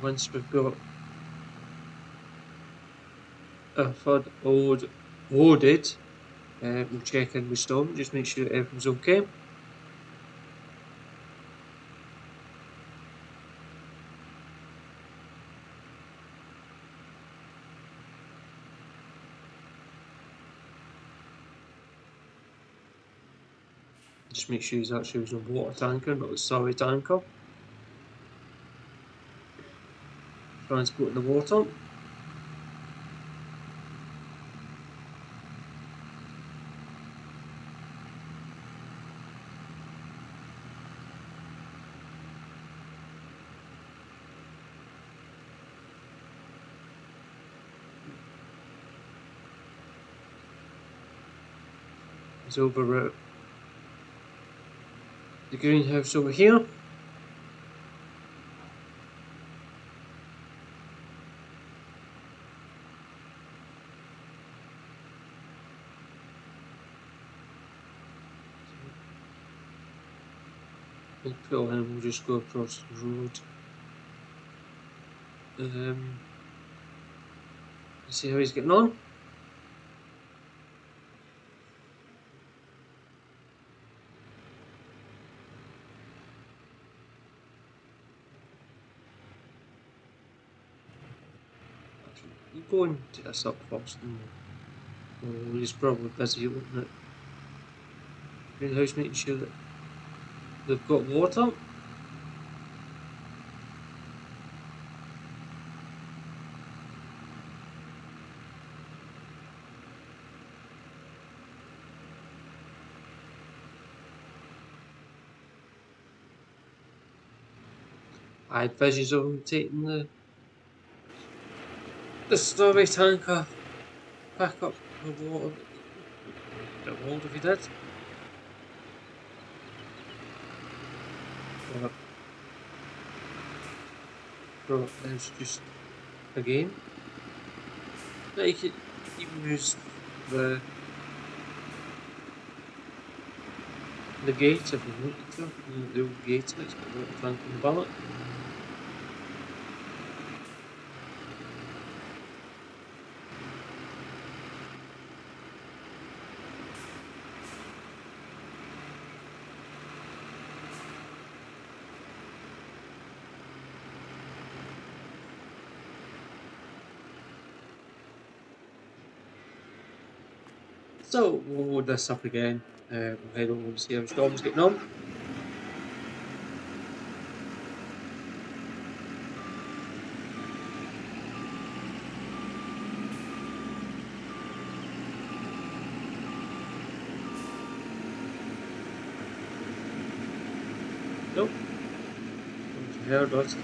Once we've got our third load loaded, we'll check in with Storm, just make sure everything's okay. Just make sure he's actually using a water tanker, not a solid tanker. Transporting the water. It's over the greenhouse over here. We'll pull in, we'll just go across the road. See how he's getting on. We'll go and take this up first. And he's probably busy looking at greenhouse, making sure that they've got water. I had visions of him taking the strawberry tanker back up the water. Get hold if he did. But it's just again. But you could even use the gate if you wanted to. The old gate, it's got a little tank on the ballot. So we'll load this up again. We'll head over and see how Storm's getting on. Nope. Heard us.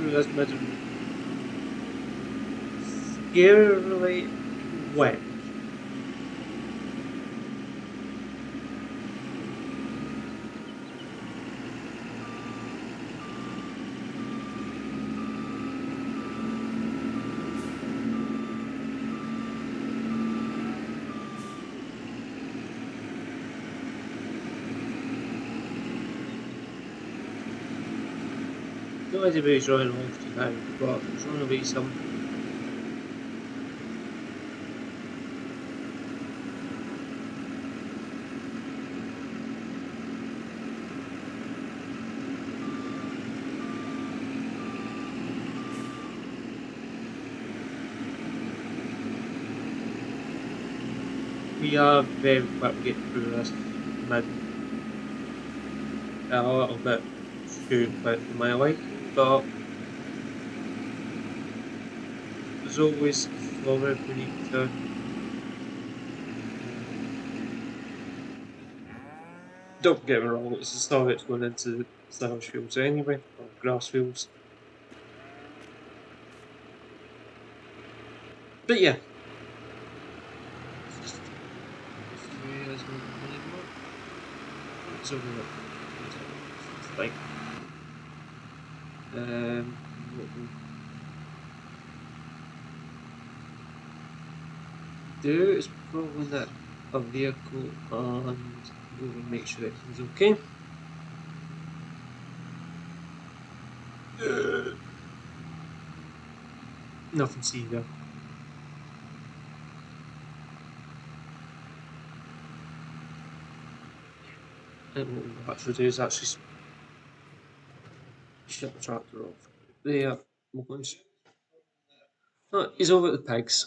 through this middle scarily wet. No idea where he's running off to now, but he's running away some. We are very quick getting through this mid. A little bit too quick for my liking, but there's always slower if we need to. Don't get me wrong, it's just how it's going into Sandwich Fields anyway, or grass fields. But yeah. It's over there. It's fine. What we'll do is probably that a vehicle and we'll make sure everything's okay. Nothing to see there. And what we'll actually do is actually shut the tractor off. There, we're going to. Oh, he's over at the pigs.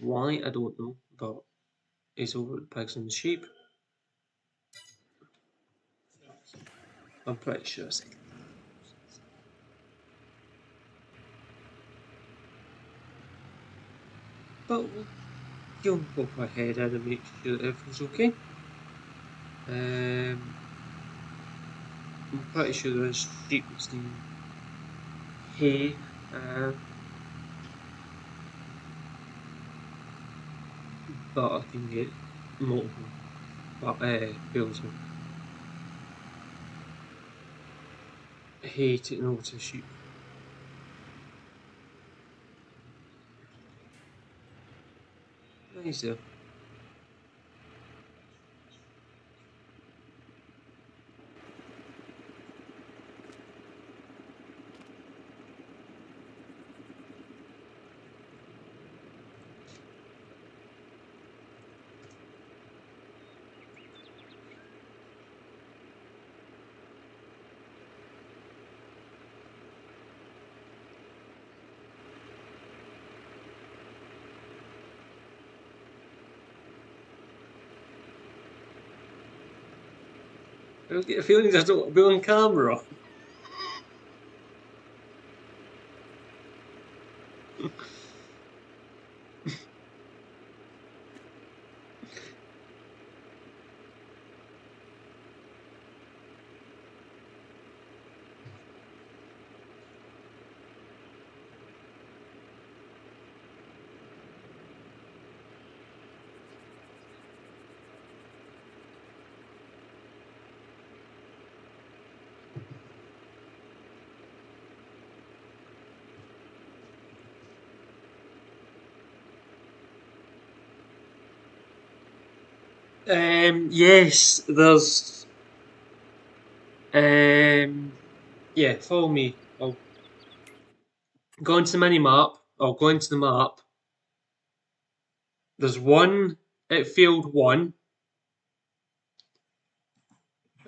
Why, I don't know, but he's over at the pigs and the sheep. I'm pretty sure it's like. But we'll pop our head in and make sure that everything's okay. I'm pretty sure there's sheep that's in hay. But I can get multiple bales of hay taken over to the sheep. Nice there. I get a feeling I don't want to be on camera. Yes, there's. Yeah, follow me. I'll go into the mini map. I'll go into the map. There's one at field 1,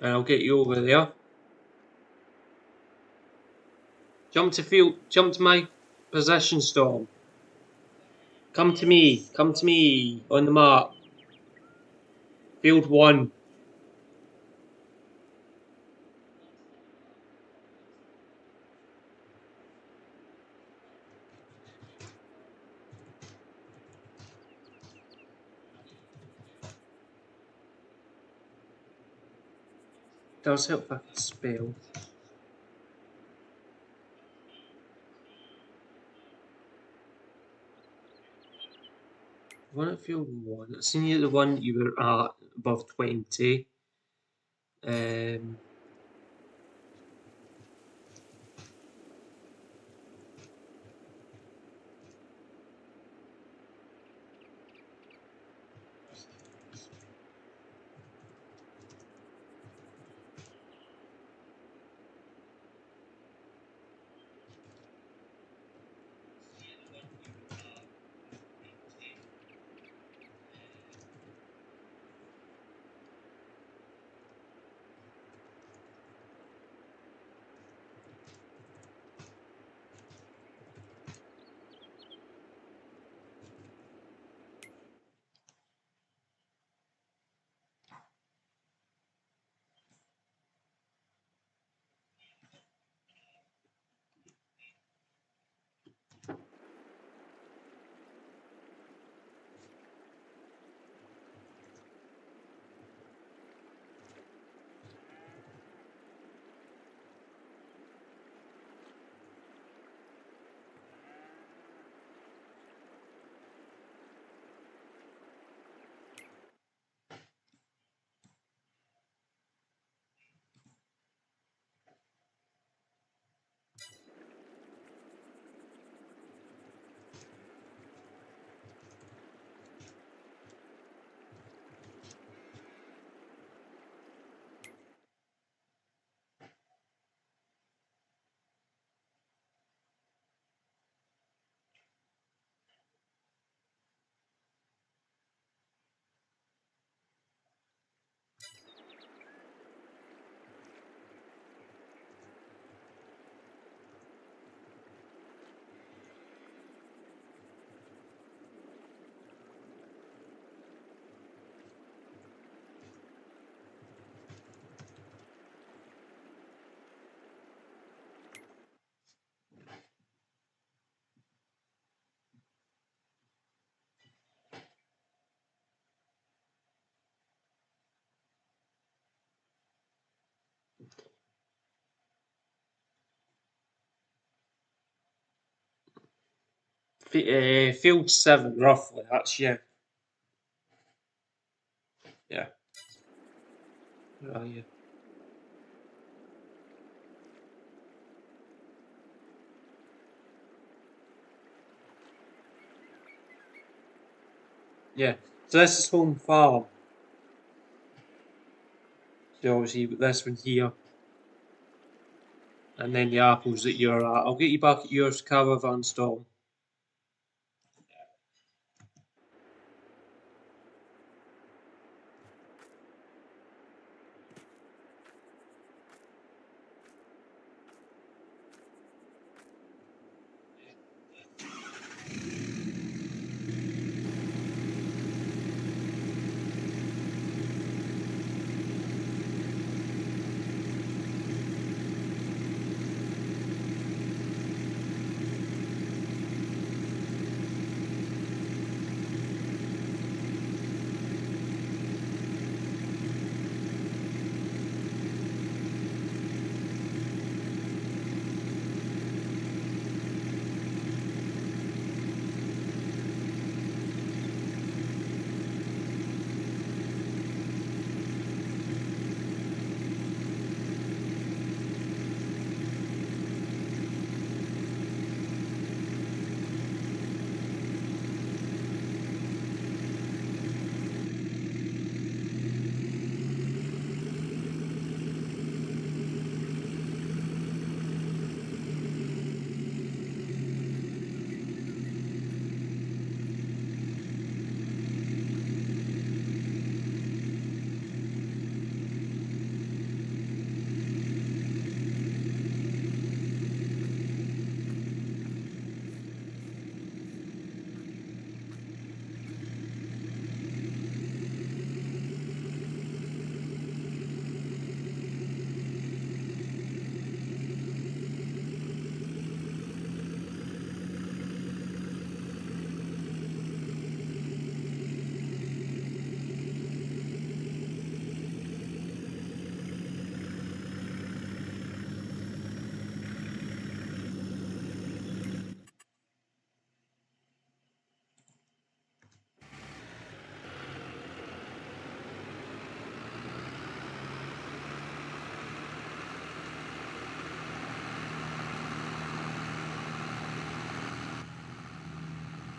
and I'll get you over there. Jump to my position, Storm. Come to me on the map. Field 1. Does help if I can spell. One at field one. I seen you the one you were at above 20. Um, field seven, roughly. That's yeah, yeah, yeah. Yeah. So this is home farm. So obviously this one here, and then the apples that you're at. I'll get you back at yours, caravan storm.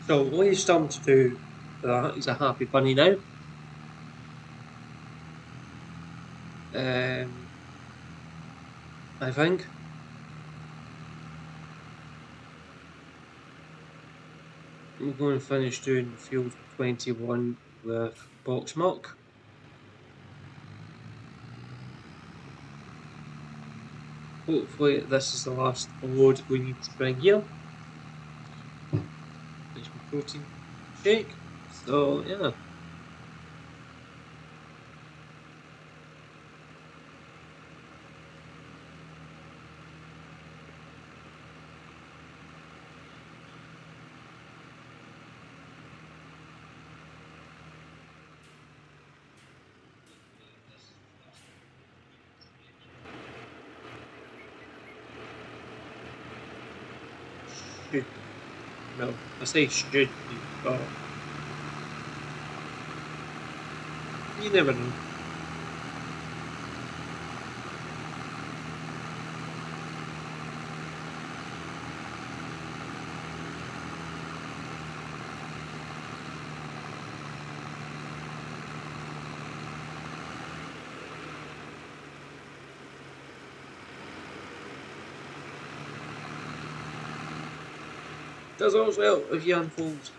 So what he's starting to do that, he's a happy bunny now. I think. I'm going to finish doing field 21 with box muck. Hopefully this is the last load we need to bring here. Finish my protein shake. So yeah. Should well, I say should be, but you never know. Does also help if you unfold.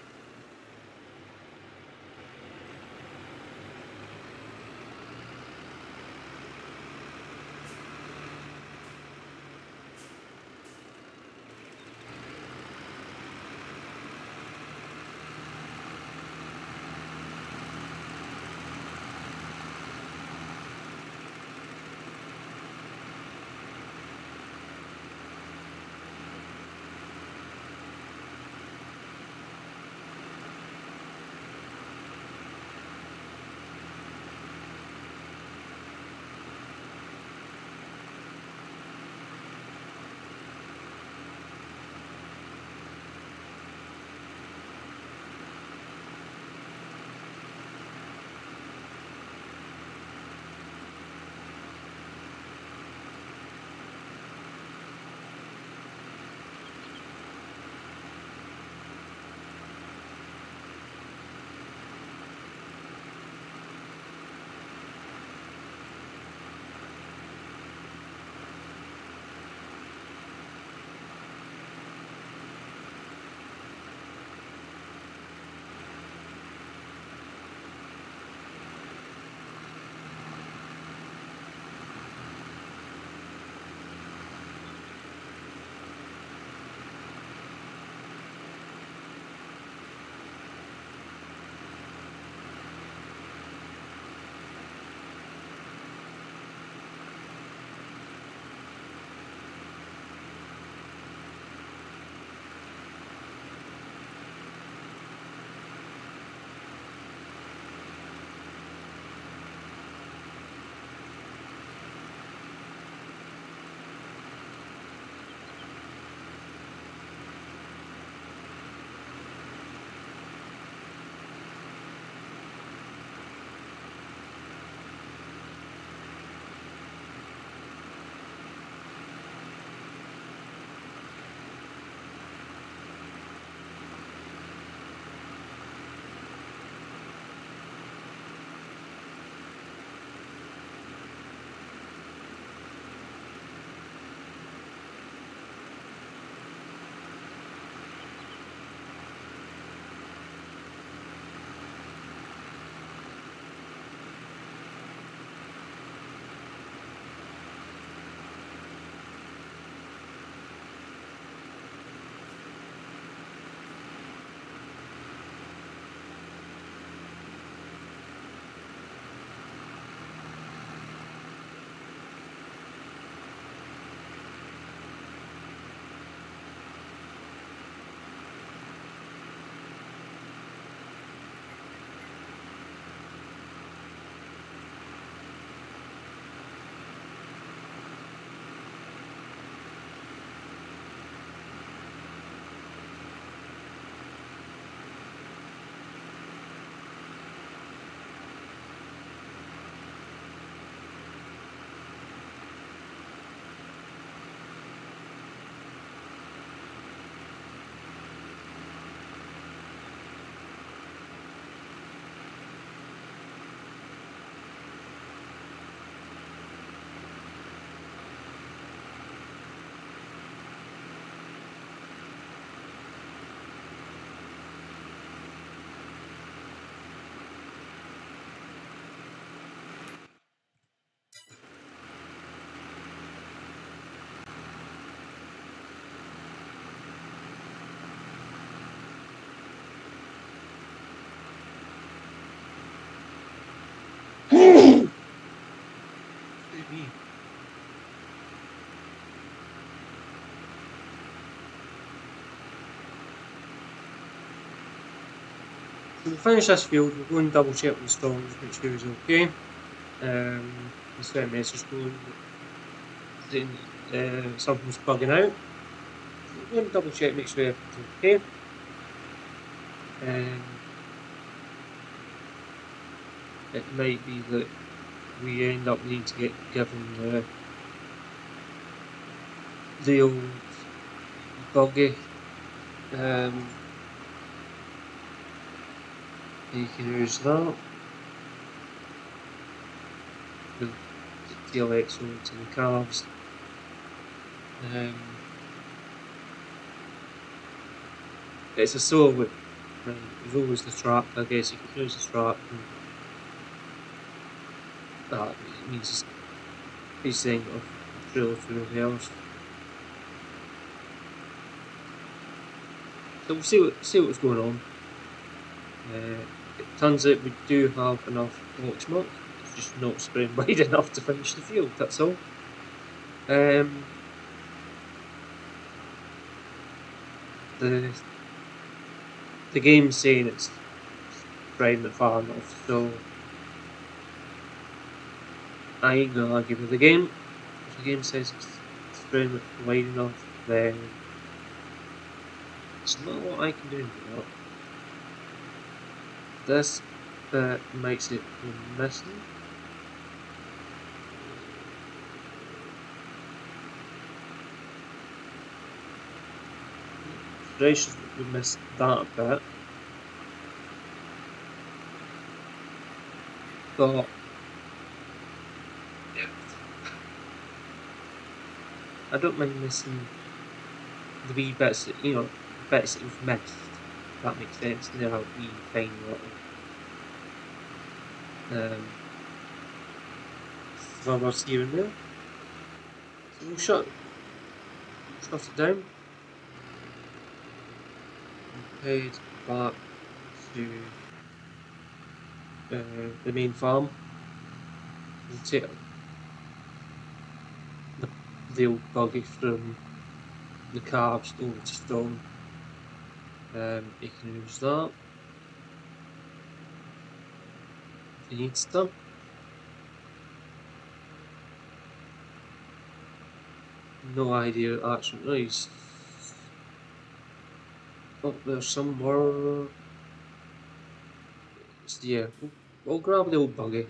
be. So we'll finish this field, we'll go and double check with the storm, just make sure he's okay. We'll send a message going saying something's bugging out. So we'll go and double check, make sure everything's okay. It might be that we end up needing to get given the old buggy. You can use that. We'll TLX over to the calves. It's a saw whip. Right, there's always the strap. I guess you can use the strap. That means he's saying of drill through the house. So we'll see what's going on. It turns out we do have enough box milk. It's just not spreading wide enough to finish the field. That's all. The game's saying it's spreading it far enough, so I ain't gonna argue with the game. If the game says it's spreading it wide enough, then it's not what I can do for that. This bit makes it missing. Frustrations that we missed that bit. But yeah, I don't mind missing the wee bits that bits that we've missed. If that makes sense. They're a wee tiny little flowers here and there. So we'll shut it down. We'll head back to the main farm. We'll take the old buggy from the calves over to stone. You can use that if he needs to. No idea actually. Nice. Oh, there's some more. So yeah, we'll grab the old buggy.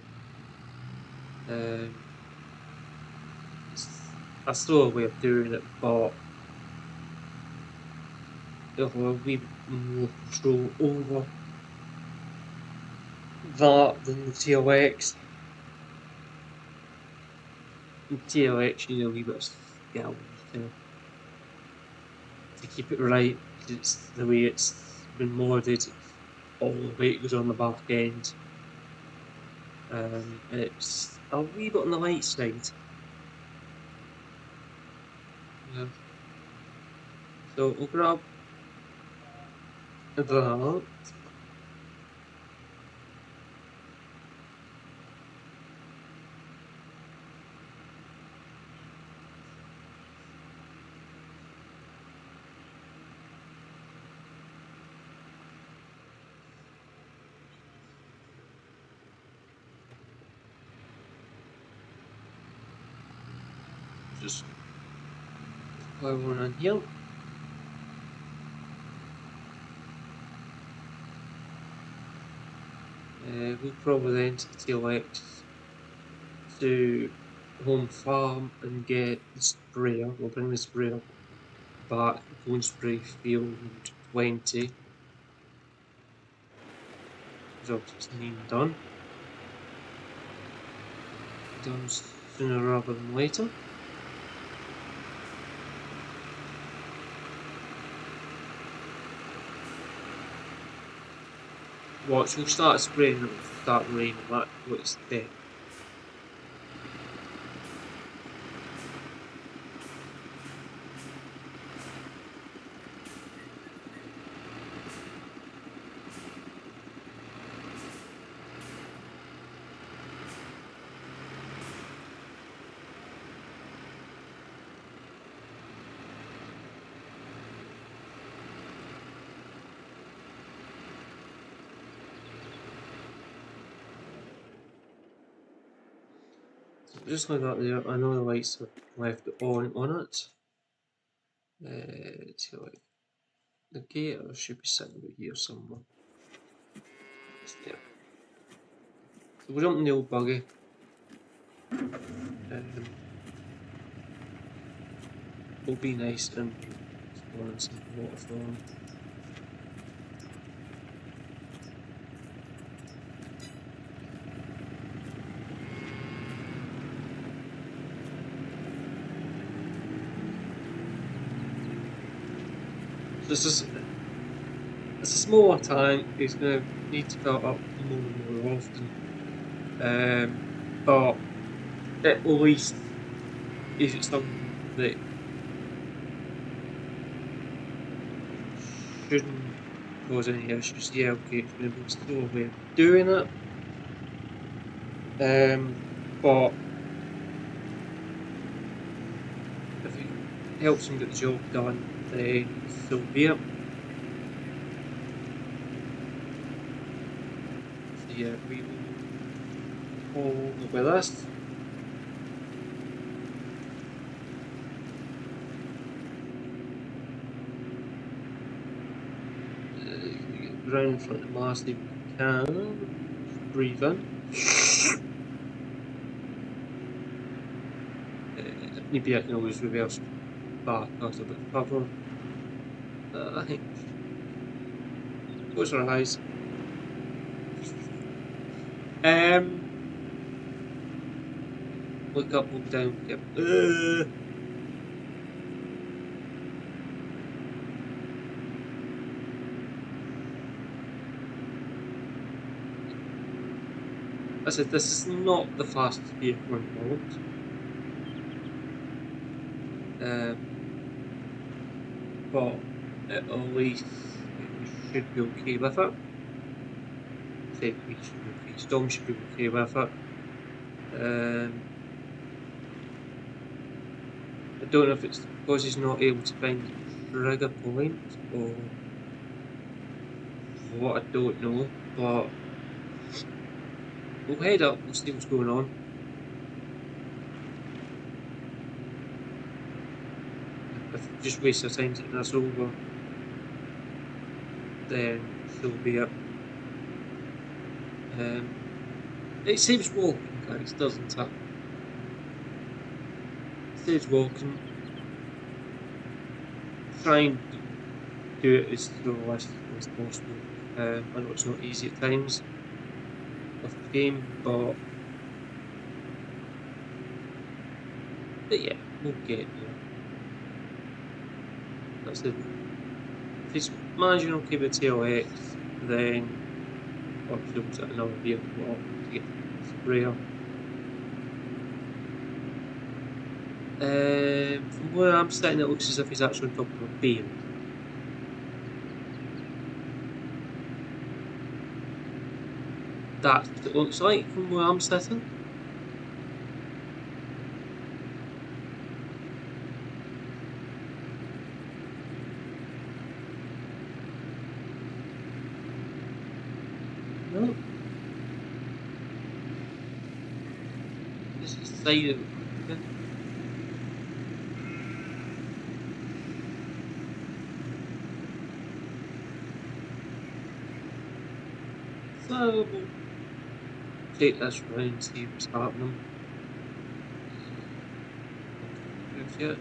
I saw a way of doing it, but it'll have a wee bit more control over that than the TLX. The TLX, you need a wee bit of skill to keep it right, because it's the way it's been modded. All the weight goes on the back end. It's a wee bit on the light side. Yeah. So we'll grab that. Just apply one on here. We'll probably then take the TLX to home farm and get the sprayer. We'll bring the sprayer back, go and spray field 20. Job 16 done. Done sooner rather than later. Watch, we'll start spraying and it'll start raining. That looks dead. So just like that there, I know the lights are left on it. So like the gator should be sitting over here somewhere. Just there. So we're jumping the old buggy. We'll be nice and exploring some water for them. This is it's a smaller tank. It's going to need to fill it up more and more often. But at least if it's something that shouldn't cause any issues, yeah, okay, it's going to be a slower way of doing it. But if it helps them get the job done, then so be it. So yeah, we will hold with us. Get around in front of the mast if we can. Just breathe in. Maybe I can always reverse back after a bit of cover. I think we should. Close our eyes. Look up, look down. Yep. I said this is not the fastest vehicle in the world. But at least we should be okay with it. I said we should be okay. Storm should be okay with it. I don't know if it's because he's not able to find the trigger point or what, I don't know, but we'll head up, we'll see what's going on. If we just waste our time getting us over, then so be it. It saves walking, guys, doesn't it? It saves walking. Try and do it as realistically as possible. I know it's not easy at times with the game, but yeah, we'll get there. That's it. If he's managing okay with TLX, then obviously we'll set another vehicle up to get the sprayer. From where I'm sitting, it looks as if he's actually on top of a beam. That's what it looks like from where I'm sitting. No. This is the side of it. So we'll take this round, see what's happening. Not yet.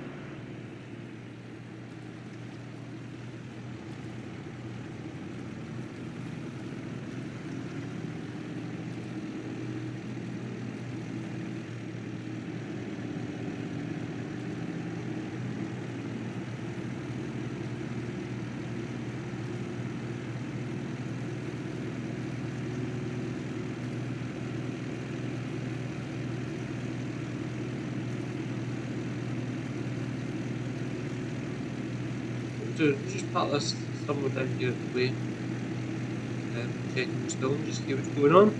Just pat this somewhere down here at the way. Checking the stone, just see what's going on.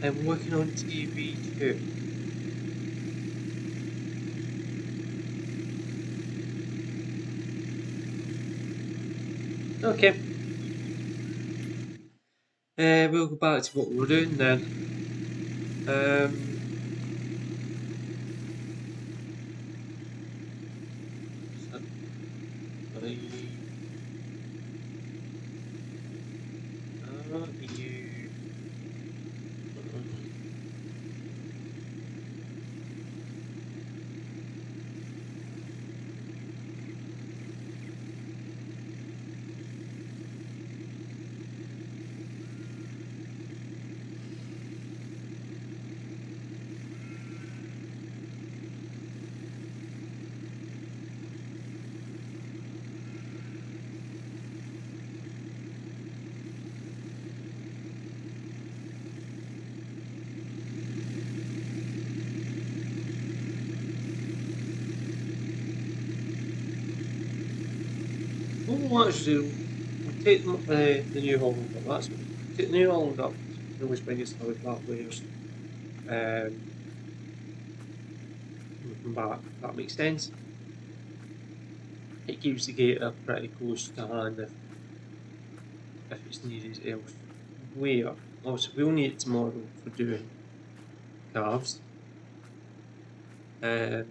I'm working on TV too. Okay. We'll go back to what we're doing then. Um, so, you. What we'll actually do, we'll take the New Holland up. That's what we'll take the New Holland up. We can always bring it to the back layers. We'll come back. That makes sense. It keeps the gator pretty close to hand if it's needed elsewhere. Obviously, we'll need it tomorrow for doing calves. But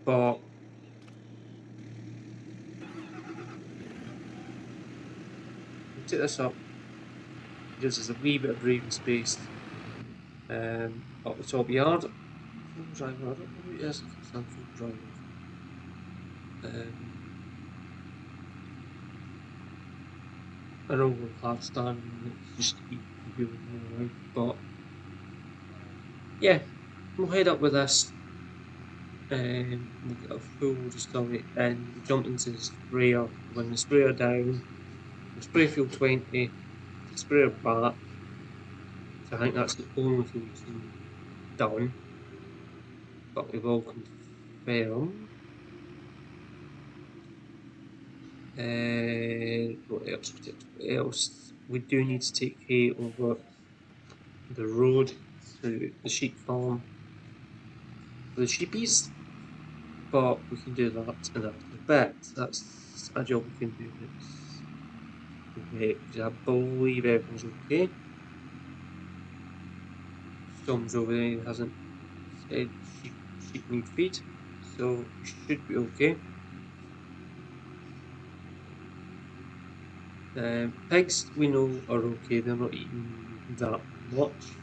we'll take this up. It gives us a wee bit of breathing space up the top yard. Full driver, I don't know who it is if it's on full driver. I know we'll have stand just to keep the wheel moving, but yeah, we'll head up with this. We'll get a full distillery and we'll jump into the sprayer. When the sprayer down, we'll spray fuel 20, sprayer back. So I think that's the only fuel team done. But we will confirm. What else? What else? We do need to take hay over the road to the sheep farm for the sheepies, but we can do that in a little bit. That's a job we can do next week. I believe everything's okay. Storm's over there, he hasn't said sheep need feed, so we should be okay. Pigs we know are okay, they're not eating that much.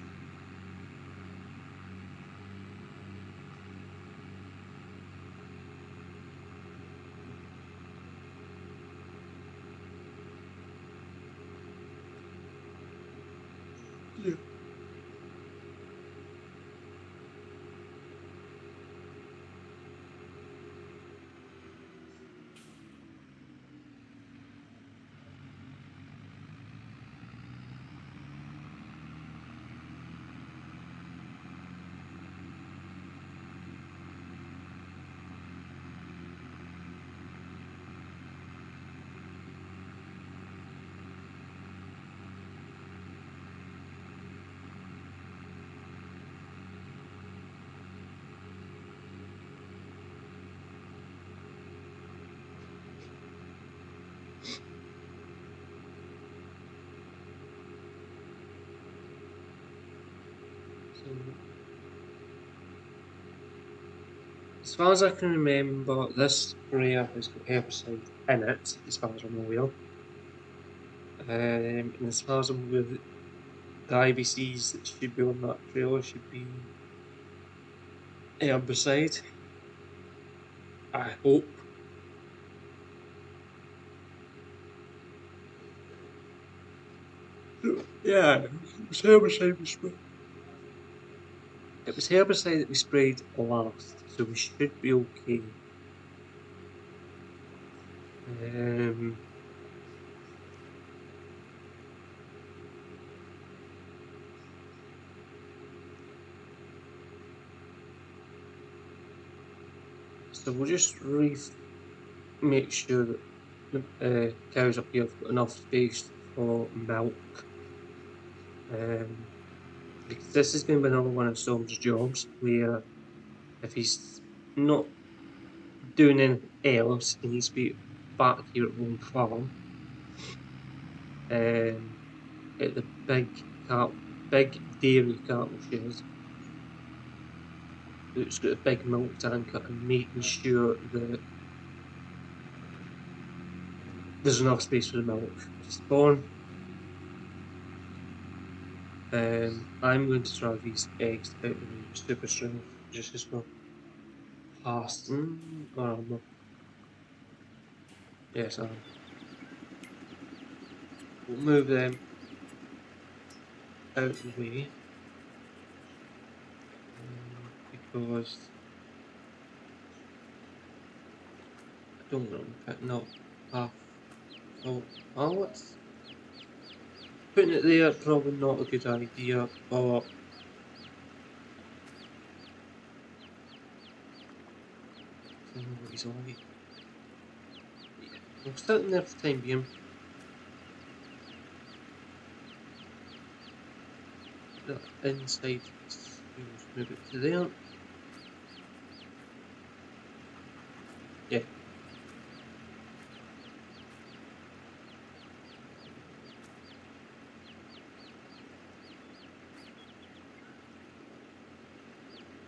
Yeah. So, as far as I can remember, this sprayer has got herbicide in it, as far as I'm aware. And as far as I'm aware, the IBCs that should be on that trailer should be herbicide. I hope. Yeah, it was herbicide we sprayed. It was herbicide that we sprayed last, so we should be okay. So we'll just make sure that the cows up here have got enough space for milk. Because this is going to be another one of Storm's jobs where if he's not doing anything else, he needs to be back here at home farm. At the big dairy cattle shed. It's got a big milk tanker and making sure that there's enough space for the milk to spawn. I'm going to try these eggs out of the super strength just as we're past. Or no. Yes, we'll move them out of the way because I don't want them picking up half. Oh, what's putting it there? Probably not a good idea, but I don't know what he's like. Yeah, we'll start in there for the time being. That inside move it to there. Yeah.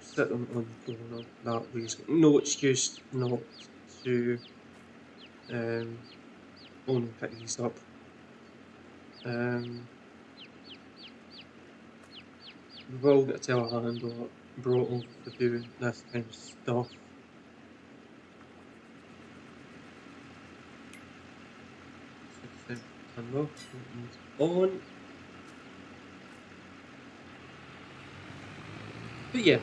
Sit them on the corner that way. No excuse not to only pick these up. We will get a telehandler brought over for doing this kind of stuff. Turn off and on. But yeah.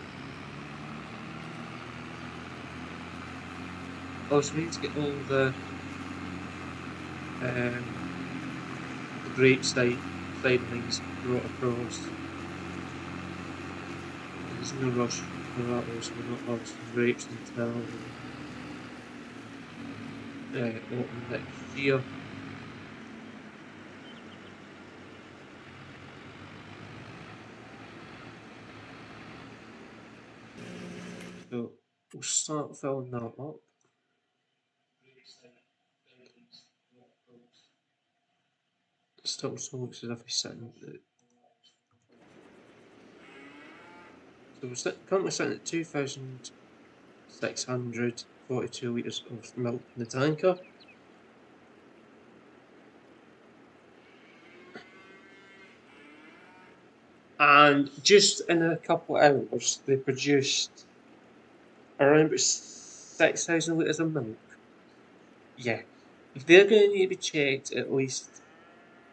Also, we need to get all the grape sidelines brought across. There's no rush for that, also we're not harvesting grapes until autumn next year. So we'll start filling that up. Still so looks as if he's sitting at, so we're currently sitting at 2,642 litres of milk in the tanker. And just in a couple of hours, they produced around about 6,000 litres of milk. Yeah. They're going to need to be checked at least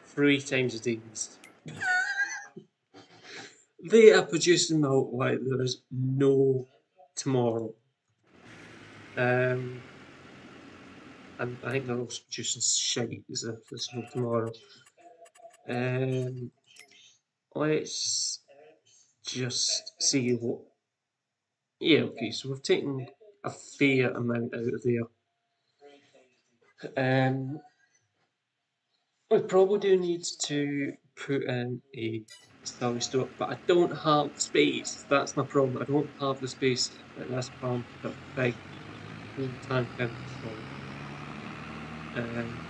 3 times a day. They are producing milk like there is no tomorrow. And I think they're also producing shite as if there's no tomorrow. Let's just see what. Yeah, okay, so we've taken a fair amount out of there. We probably do need to put in a stally store, but I don't have space. That's my problem. I don't have the space at this farm to put a big full tank in for.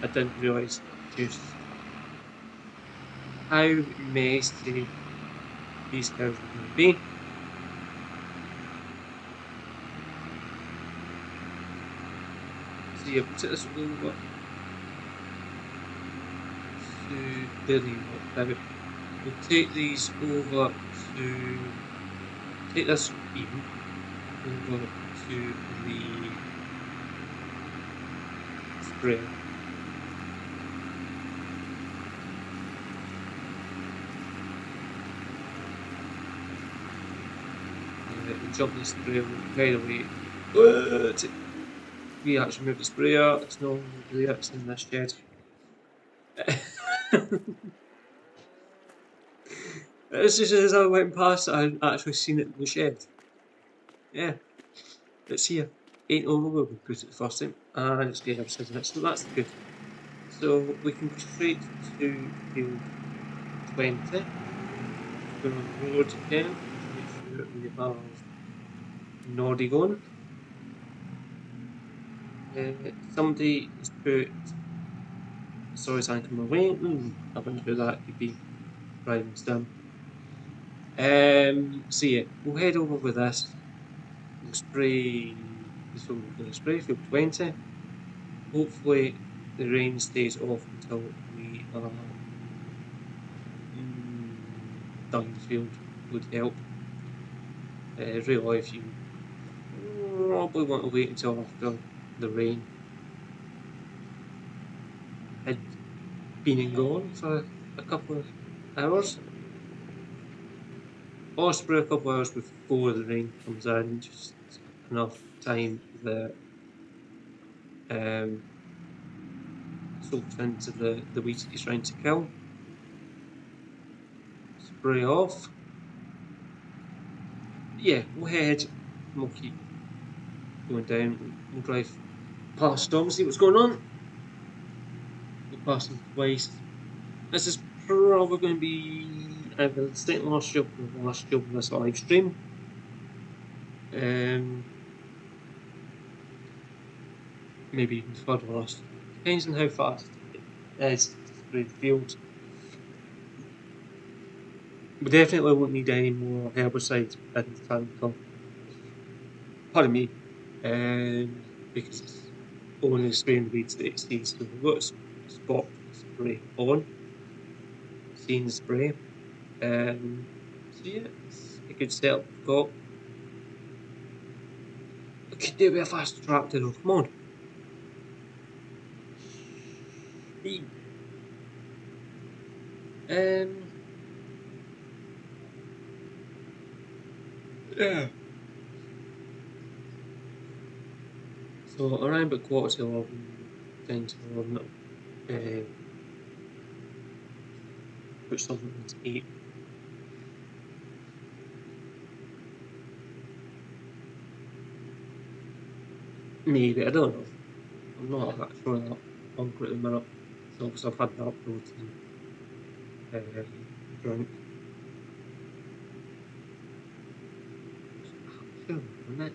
I didn't realise just how messy these cows were going to be. So yeah, we'll take this over to Billy. We'll take these over to take this even over to the sprayer. We'll jump the sprayer right away. We actually moved the sprayer, it's no longer there, it's in this shed. It's just as I went past it, I'd actually seen it in the shed. Yeah, it's here. Ain't over where we put it the first time, and it's getting upstairs in it, so that's good. So we can go straight to field 20. going on the road again to make sure we have Noddy going. Somebody has put soy tank on my way. I wonder who that could be driving sim. So yeah, we'll head over with this. We'll spray. So we're going to spray fuel 20. Hopefully the rain stays off until we are done the field. Would help. Really, if you probably want to wait until after the rain had been and gone for a couple of hours. Or spray a couple of hours before the rain comes in, just enough time that soaks into the weeds that you're trying to kill. Spray off. Yeah, we'll head and we'll keep going down. We'll drive past Tom, see what's going on. We'll pass him twice. This is probably going to be either the second last job or the last job of this live stream. Maybe even further last. Depends on how fast it is to spray the field. We definitely won't need any more herbicides in the tanker. Pardon me. Because it's only spraying the weeds that it sees. So we've got a spot for the spray on. Seeing the spray. So yeah, it's a good setup we've got. We could do it with a fast tractor though, come on. Speed. Yeah. So around about 11:15, 10 to 11, put something into 8. Maybe, I don't know. I'm not that sure that bunker at the minute. So obviously I've had that protein drink. Sure, next.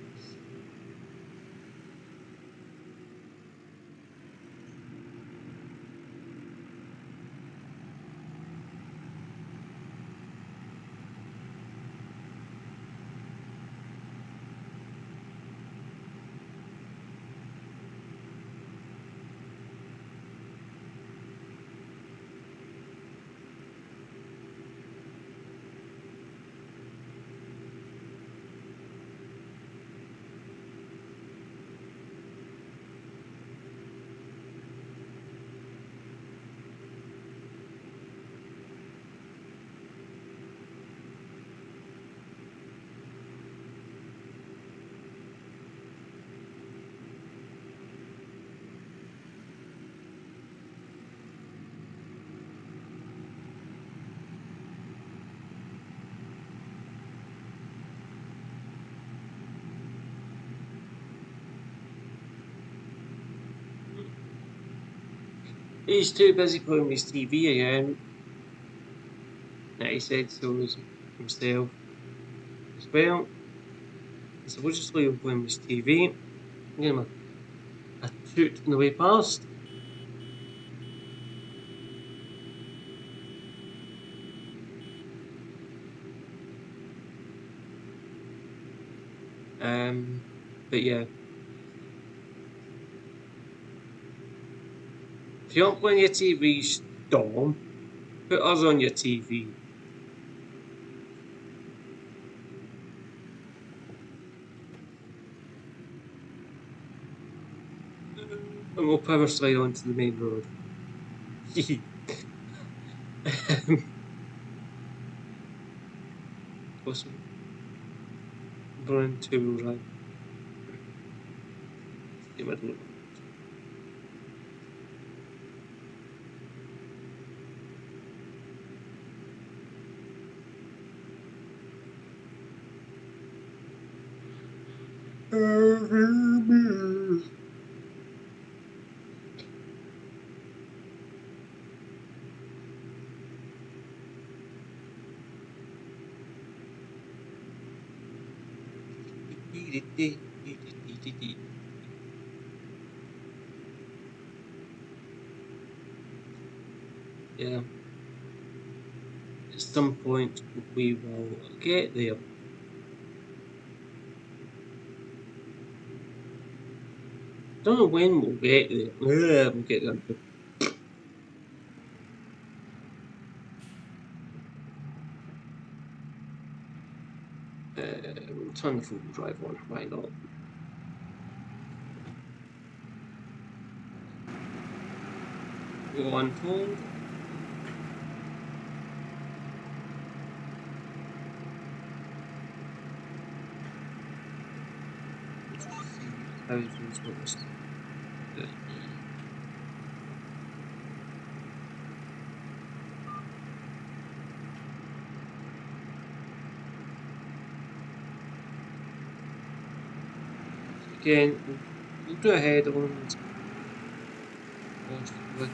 He's too busy playing with his TV again. He said so himself as well. So we'll just leave him playing with his TV. Give him a toot on the way past. But yeah. If you're not playing your TV, Storm, put us on your TV. And we'll power slide onto the main road. Awesome. Burn 2 right. See what I do. Yeah, at some point we will get there. Don't know when we'll get there. Yeah, we'll get there. We'll turn the full drive on. Why not? Go on hold. Thousands what was again, we'll do a head on possibly.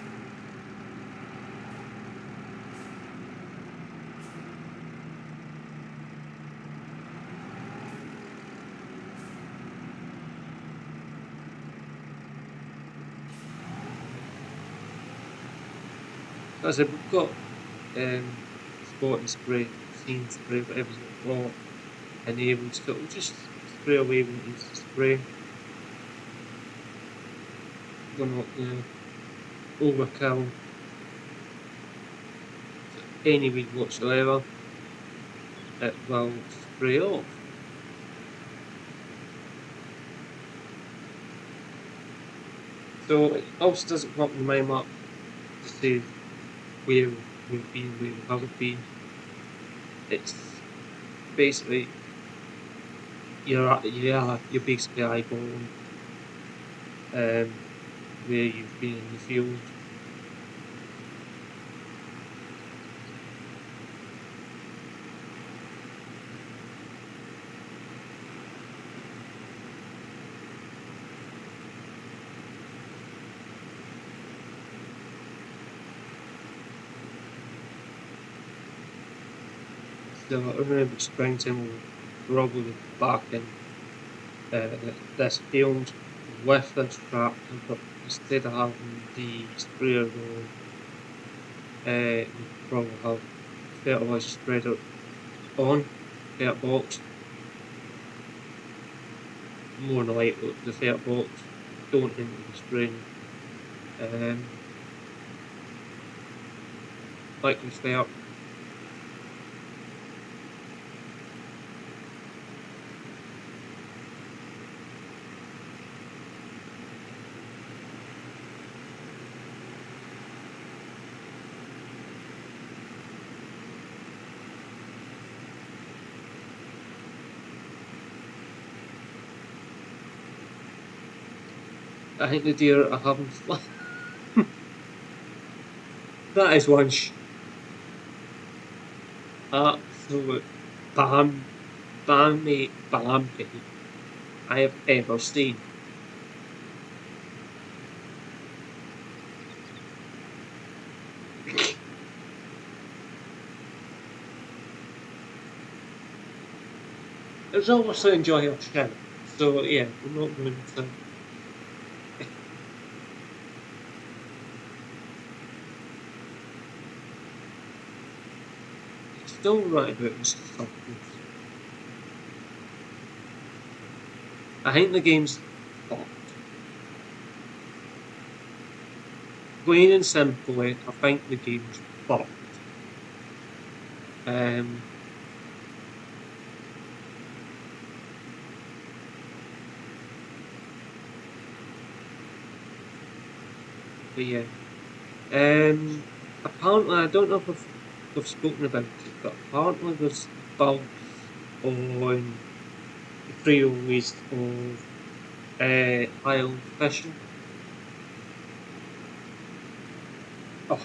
As I said, we've got spot and spray, scene spray, whatever's got enabled, so we'll just spray away when it needs to spray. We're not going to overkill any weed whatsoever. It will spray off. So it also doesn't come up in my map to say where we've been, where we haven't been. It's basically you're basically eyeballing where you've been in the field. So I remember springtime will probably be back in this field with this tractor, but instead of having the sprayer going, we probably have fertiliser spreader on ferret box. More than likely the ferret box going into the spraying liquid ferret. I think the deer are having fun. That is one absolute balmy I have ever seen. There's obviously enjoy our show, so yeah, we're not going to. Still right about this stuff. I think the game's fucked. Plain and simply, I think the game's fucked. But yeah. Apparently, I don't know if we've spoken about it, but apparently there's bugs on the freeways of island fishing. Oh,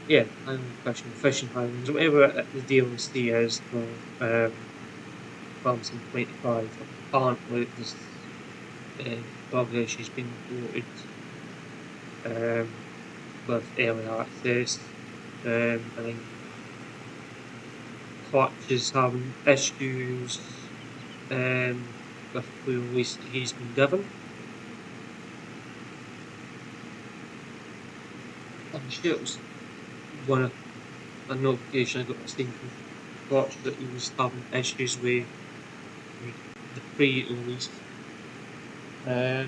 yeah, island fishing, fishing islands, whatever the DLC is for Ballam 25. Apparently, there's bug issues being reported with early access. I think Clutch is having issues. with the release that he's been given. I'm sure it was a notification I got a saying from Watch that he was having issues with the pre-release. I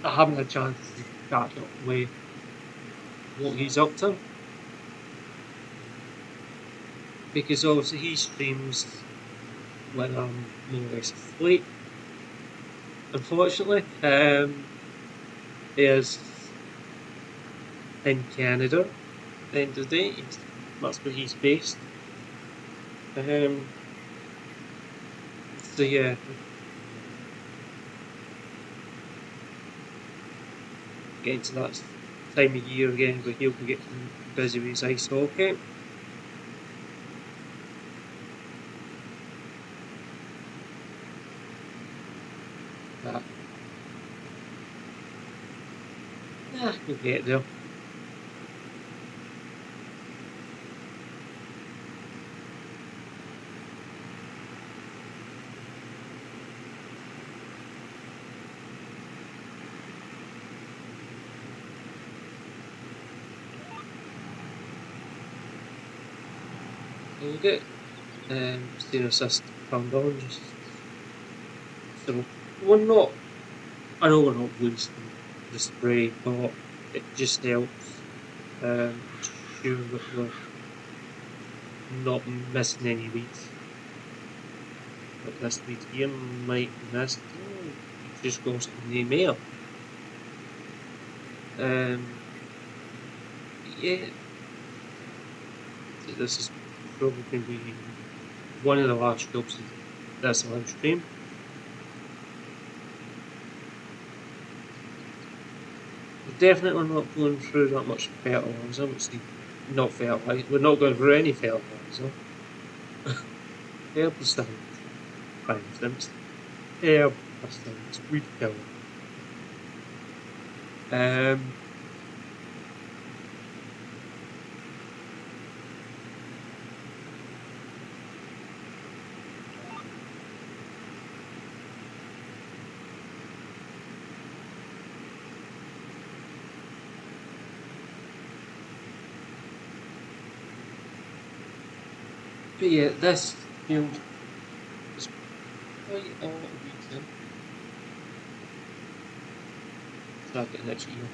haven't had a chance to catch up with what he's up to, because obviously he streams when I'm more or less asleep. Unfortunately, he is in Canada at the end of the day. That's where he's based. So yeah, getting to that time of year again where he'll be getting busy with his ice hockey. Yeah, we'll get there. So we'll get steer assist turned on, just so we're not. I know we're not wasting the spray, but it just helps ensure that we're not missing any leads. But this lead here might be missed. Oh, it just goes to the mail. Yeah, so this is probably going to be one of the last jobs of this live stream. We're definitely not going through that much fertiliser. Not fertiliser. We're not going through any fertiliser. Herbicide, for instance. Herbicides, weed killer. But yeah, this field is quite a lot of weeds in. Start getting itchy here.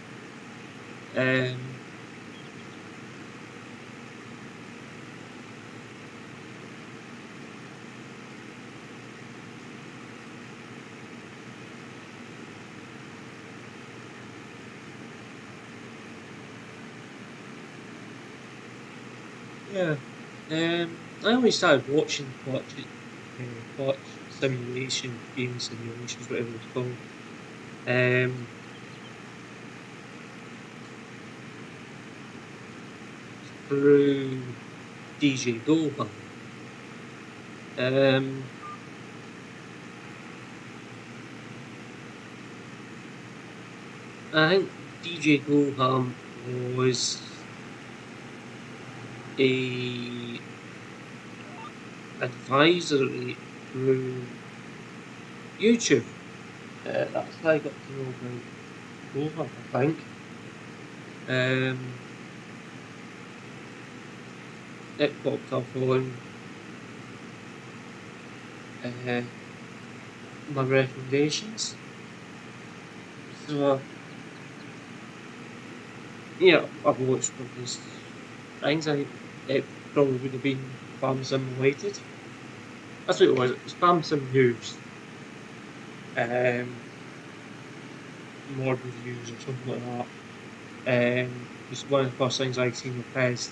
Yeah. I only started watching clutch simulation, game simulations, whatever it's called. Through DJ Ballam. I think DJ Ballam was a advisory through YouTube. That's how I got to know about Ballam, I think. It popped up on my recommendations. So yeah, I've watched one of his things. It probably would have been Spam Sim related. That's what it was. It was Spam Sim News. More reviews or something like that. It's one of the first things I'd seen with Pest.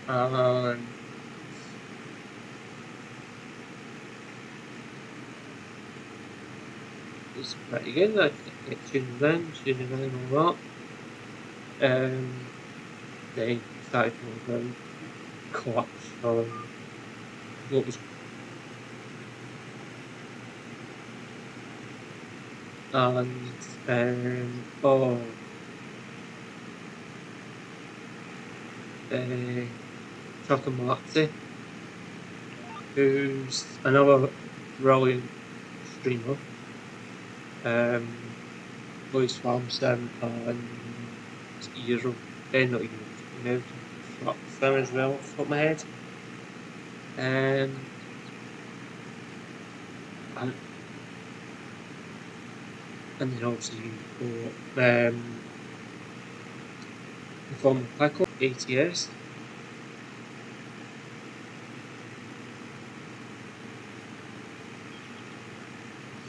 And it's pretty good. I get tuned in and all that. Then started talking about clutch what was and Chuck and Marty, who's another brilliant streamer. Plays Farm Sim and Euro, not Euro, American Truck Sim as well, off the top of my head. And then obviously you've got the former Pickle, ATS.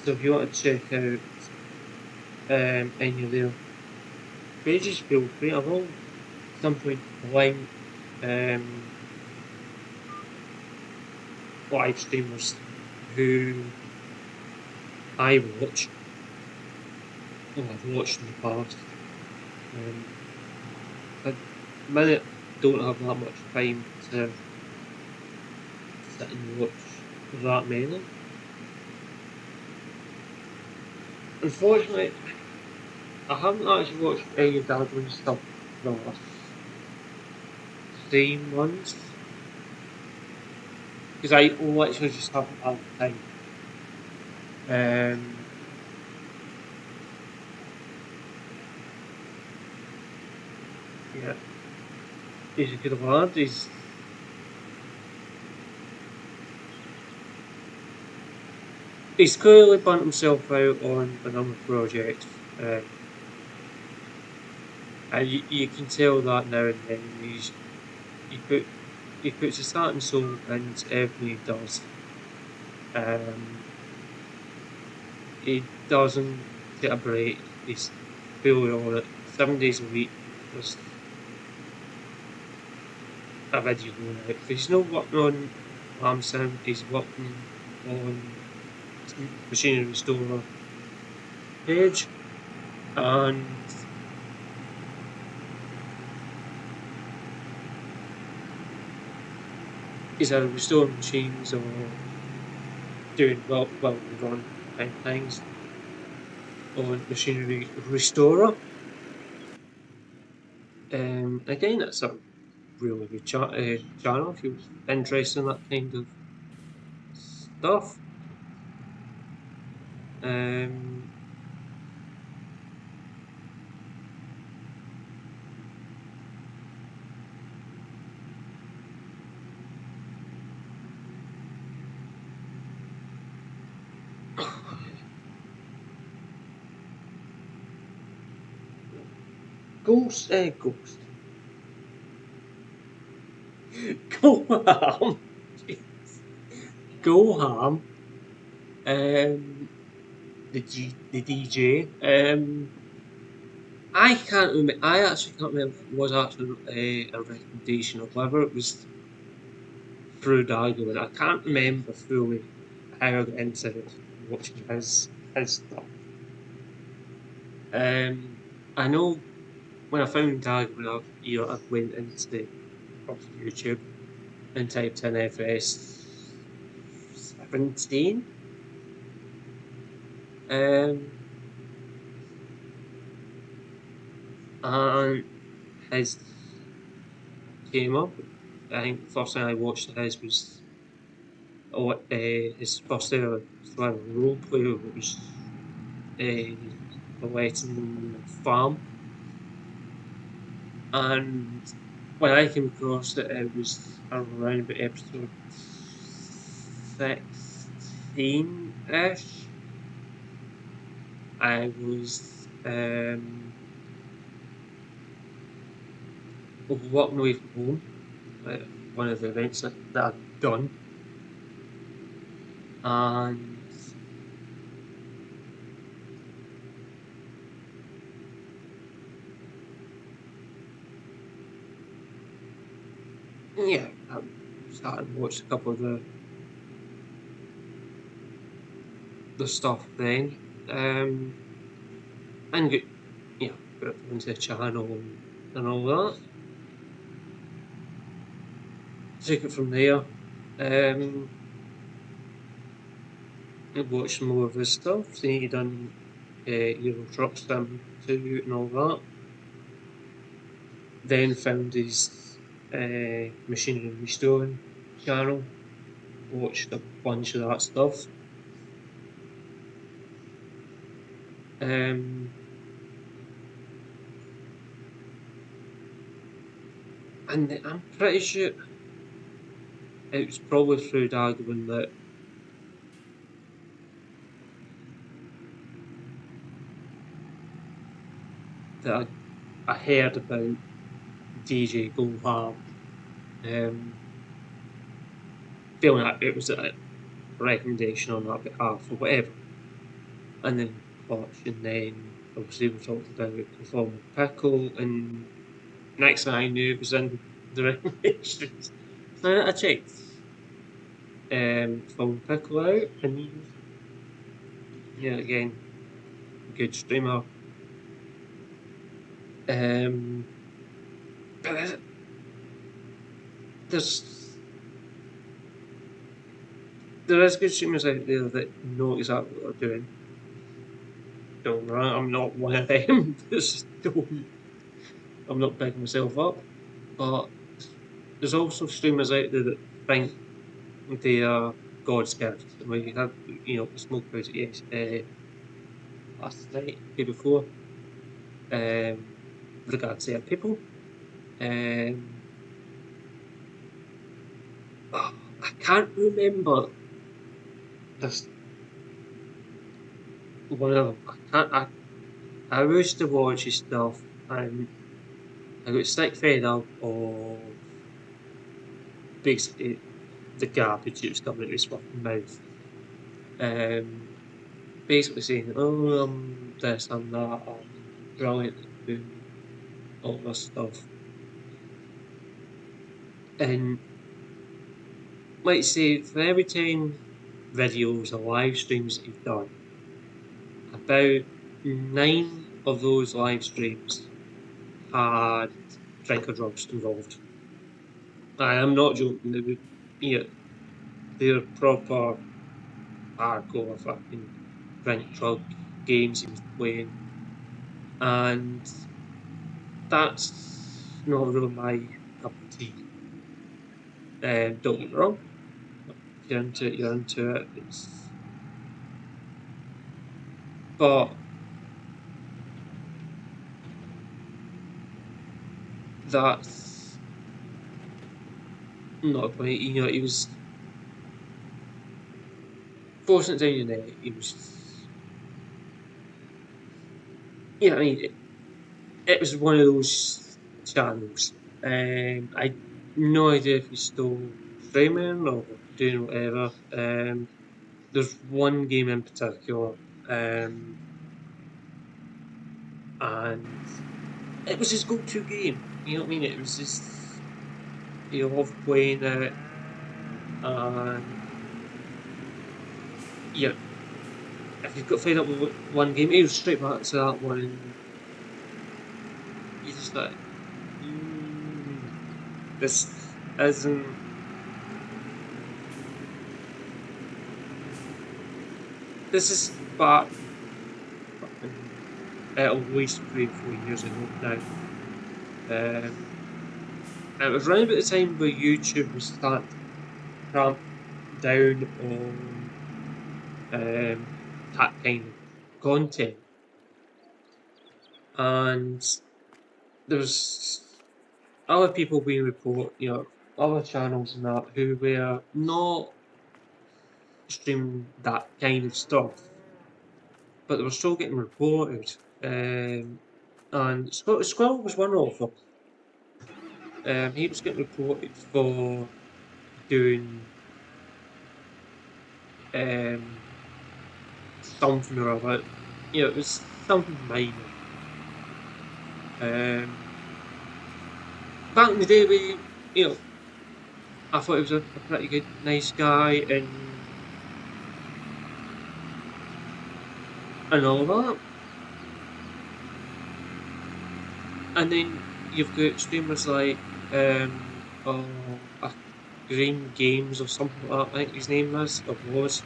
So if you want to check out any of their pages, feel free. I will at some point link live streamers who I watch, or I've watched in the past. At the minute, don't have that much time to sit and watch that many. Unfortunately, I haven't actually watched any of Dadwin's stuff for the last 3 months. Because I literally just haven't had the time. Yeah. He's a good lad. He's clearly burnt himself out on a number of projects. And you can tell that now and then. He puts his heart and soul into everything he does. He doesn't get a break. He's fully on it. 7 days a week. There's a video going out. If he's not working on Ballam Sim, he's working on Machinery Restorer page, and he's either restoring machines or doing well run type things on Machinery Restorer. Again, that's a really good channel if you're interested in that kind of stuff. Ghost. Go ham. Go ham. The DJ. I can't remember. I actually can't remember if it was actually a recommendation or whether it was through Darwin. I can't remember fully how I got into it, watching his stuff. I know when I found Darwin, I went into YouTube and typed in FS17. And his came up. I think the first thing I watched of his was his first ever role play, which was the Letting Farm. And when I came across it, it was around about episode 16-ish. I was walking away from home at one of the events that I'd done, and yeah, I started to watch a couple of the stuff then, and get put it into the channel and all that. Took it from there. I watched more of his stuff. So he done Euro Truck Sim 2 and all that. Then found his Machinery Restoring channel. Watched a bunch of that stuff. And I'm pretty sure it was probably through Dagwood that I heard about DJ Go Ham. Feeling like it was a recommendation on that behalf or whatever. And then Clutch, and then obviously we talked about Performing Pickle, and next thing I knew it was in the recommendations. So I checked Performing Pickle out, and yeah, again, good streamer. But there's there is good streamers out there that know exactly what they're doing. Don't get me wrong, I'm not one of them. I'm not bigging myself up, but there's also streamers out there that think they are God's gift. And we had, we spoke about it last night, day before, with regards to people. I can't remember this one of them. I used to watch his stuff, and I got sick fed up of basically the garbage that was coming out of his fucking mouth. Basically saying, "Oh, I'm this, I'm that, I'm brilliant at doing all this stuff," and let's say for every 10 videos or live streams that you've done, about 9 of those live streams had drink or drugs involved. I am not joking. They're proper hardcore fucking drink drug games he was playing, and that's not really my cup of tea. Don't get me wrong. If you're into it, you're into it. But that's not a point. He was forcing it down your neck. He was, I mean, it was one of those channels. I no idea if he's still streaming or doing whatever. There's one game in particular, and it was his go-to game. You know what I mean? It was just he loved playing it, and yeah, if you've got fed up with one game, he was straight back to that one, and you just like, this isn't. This is back at least 3 or 4 years ago now. It was around about the time where YouTube was starting to cramp down on that kind of content, and there's other people being reported, other channels and that who were not streaming that kind of stuff, but they were still getting reported. And Squirrel was one of them. He was getting reported for doing something or other. It was something minor. Back in the day, I thought he was a pretty good, nice guy, and all that. And then you've got streamers like Green Games or something like that, I think his name is, or was.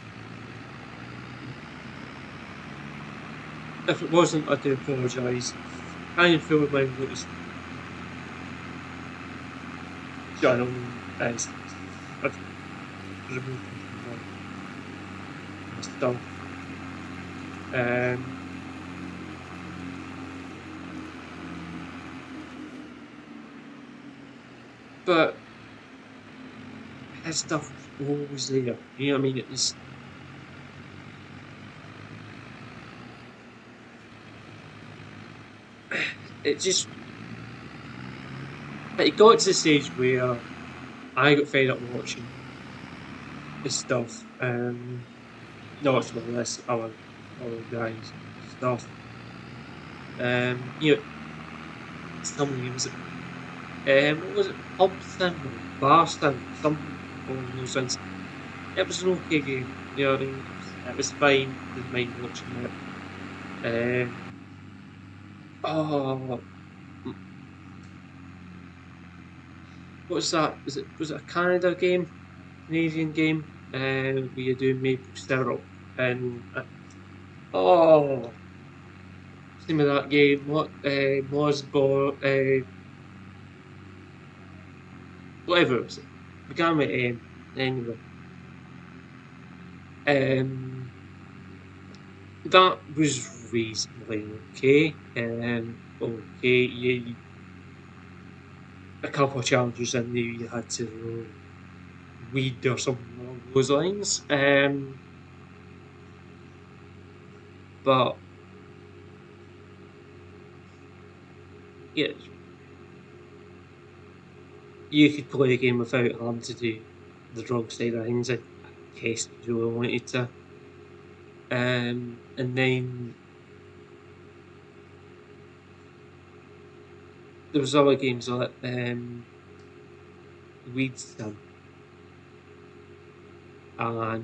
If it wasn't, I do apologise. I didn't feel with my notice. Channel is I've removed him from my stuff. But his stuff was always there. You know what I mean? It just, it got to the stage where I got fed up watching his stuff. Not watching all this other guys' stuff. You know, some names. What was it? Hobson or Barston? Something along those lines. It was an okay game. You know what I mean? It was fine. Didn't mind watching it. Oh, what was that? Was it a Canada game? Canadian game? Where you do maple syrup and oh, what's the name of that game? What Mosbo whatever it was. Began with M. Anyway, um, that was reasonably okay. Okay, a couple of challenges in there you had to weed or something along those lines. But yeah, you could play the game without having to do the drug side of things in case you really wanted to. And then there was other games like Weed Sim and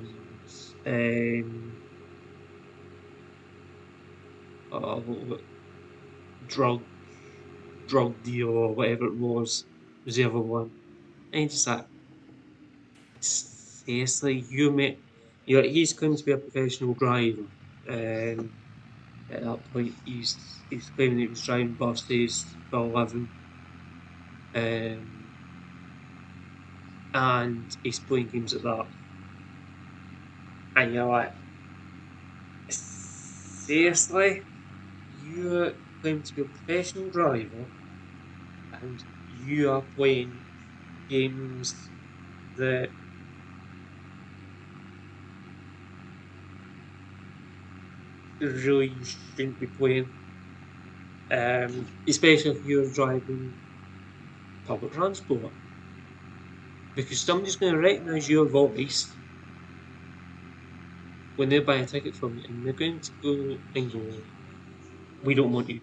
oh, drug drug deal or whatever it was the other one. And just like seriously, he's claimed to be a professional driver. Um, at that point, he's claiming he was driving buses for a living, um, and he's playing games at that. And you're like, seriously, you claim to be a professional driver, and you are playing games that really you shouldn't be playing. Especially if you're driving public transport, because somebody's going to recognise your voice when they buy a ticket from you, and they're going to go and go, "We don't want you.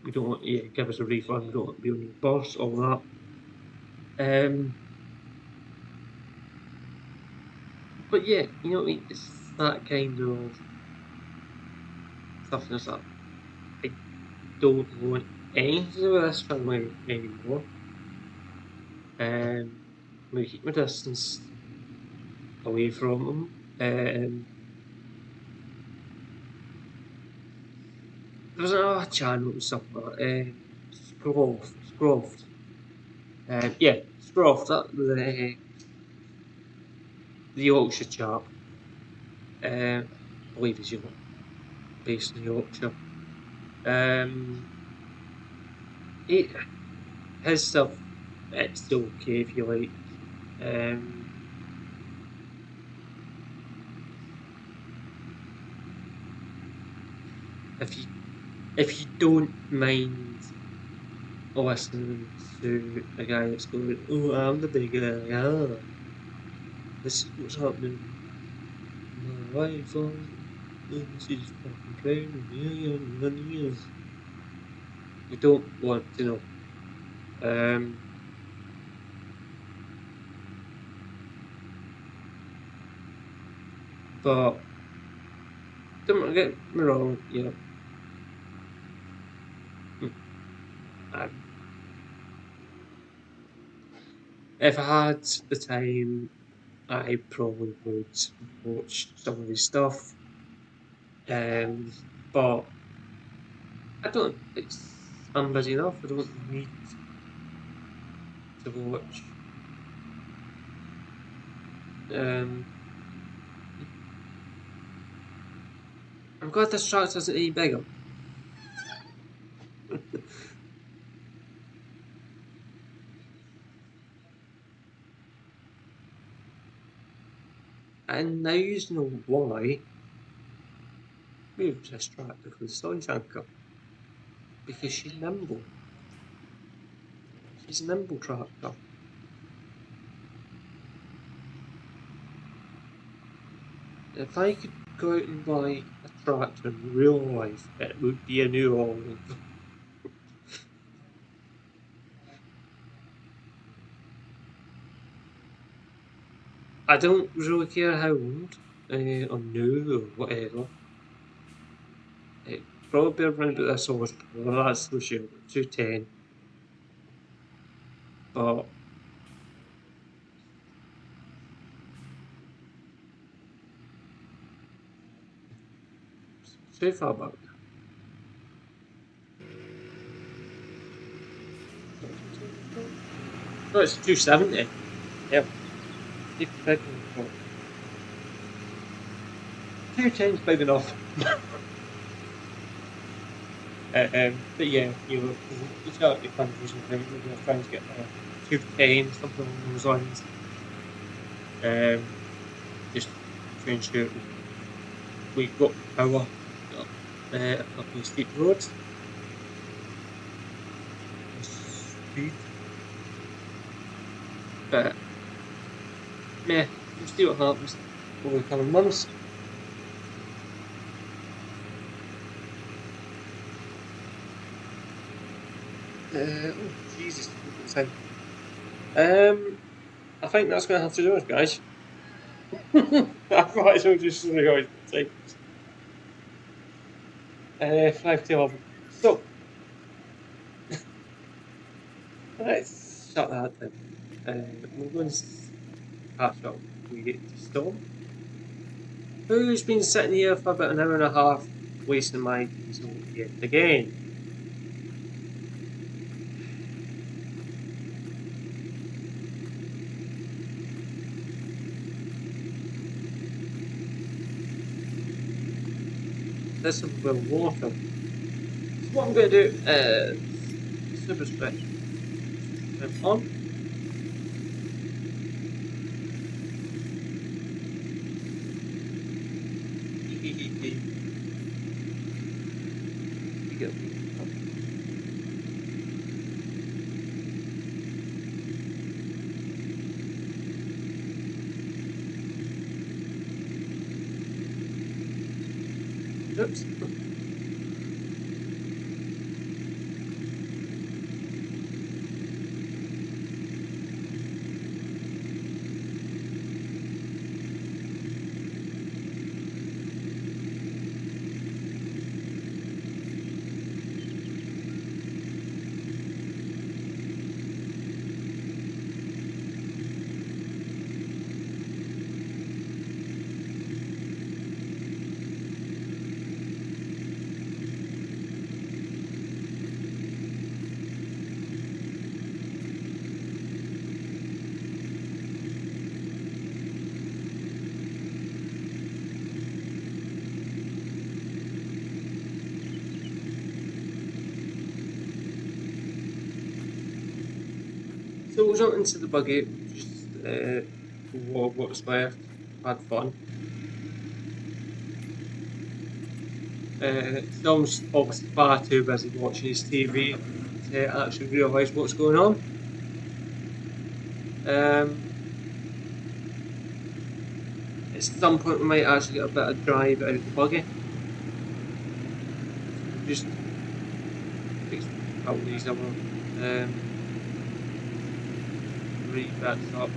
We don't want you. Give us a refund. We don't want to be on your bus. All that." But yeah, you know what I mean. It's that kind of stuff. That's like, I don't want anything to do with this family anymore. I'm going to keep my distance away from them. There was another channel and stuff like that. Scroffed. Yeah, Scroffed. That the Yorkshire chap. I believe he's based in Yorkshire. Um, he, his stuff, it's okay if you like. Um, if you don't mind listening to a guy that's going, "Oh, I'm the big guy. Ah, this is what's happening in my life. Oh, this is fucking crazy. Yeah. We don't want to know." But don't get me wrong, yeah. I, if I had the time, I probably would watch some of his stuff. Um, but I don't. I'm busy enough. I don't need to watch. Um, I'm glad this track isn't any bigger. And now you know why we use this tractor for the soil anchor. Because she's nimble. She's a nimble tractor. If I could go out and buy a tractor in real life, it would be a New Holland. I don't really care how old or new or whatever. It probably around about this horsepower, that's for sure, 210. But too far back. No, it's 270. Yeah. 210's big enough. But yeah, you start the countries and things, we're going to try and get 210, something along those lines. Just to ensure we've got power up a couple of steep roads. Speed. But yeah, we'll see what happens over the coming months. Oh Jesus! I think that's going to have to do it, guys. I might as well just realised the time. 5 to 11. So let's shut that down. We're going to catch up with Storm, who's been sitting here for about an hour and a half, wasting my diesel yet again. This is a bit of water. So what I'm going to do is super stretch on. Oops. So we'll jump into the buggy, just what's left, had fun. Tom's obviously far too busy watching his TV to actually realise what's going on. At some point we might actually get a bit of drive out of the buggy. Just fix a couple of these other rebats up.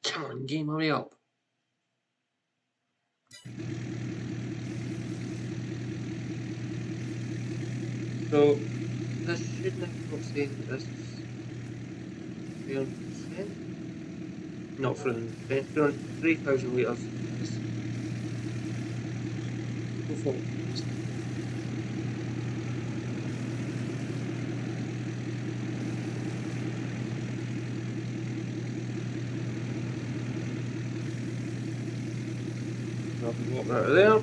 Come on, game, hurry up. So, this should not say that this is 300%. Not 300%, 3,000 litres. fall. I'll be walking out of there.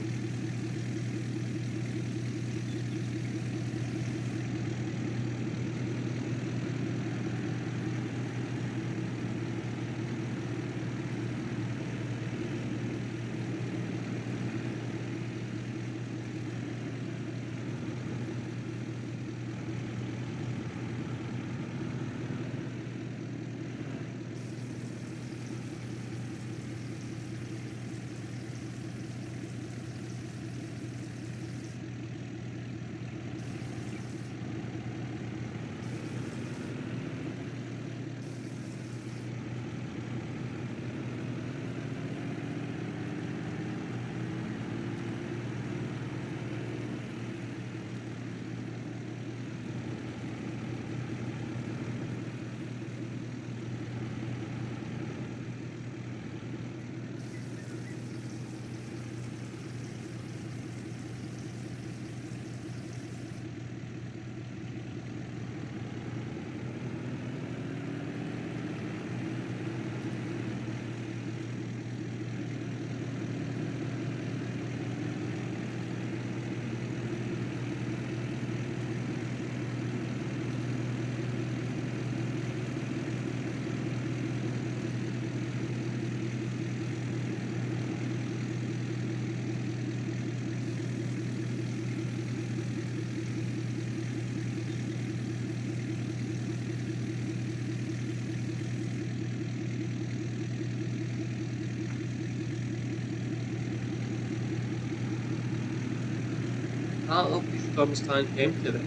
That'll be Tom's tank empty then.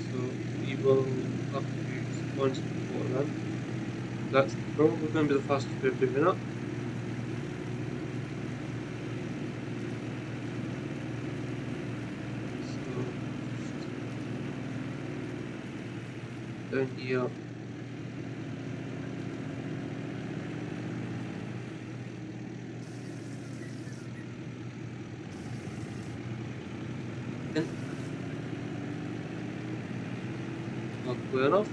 So we will have to spawn some water in. That's probably going to be the fastest way of doing it. So down here. Not clear enough.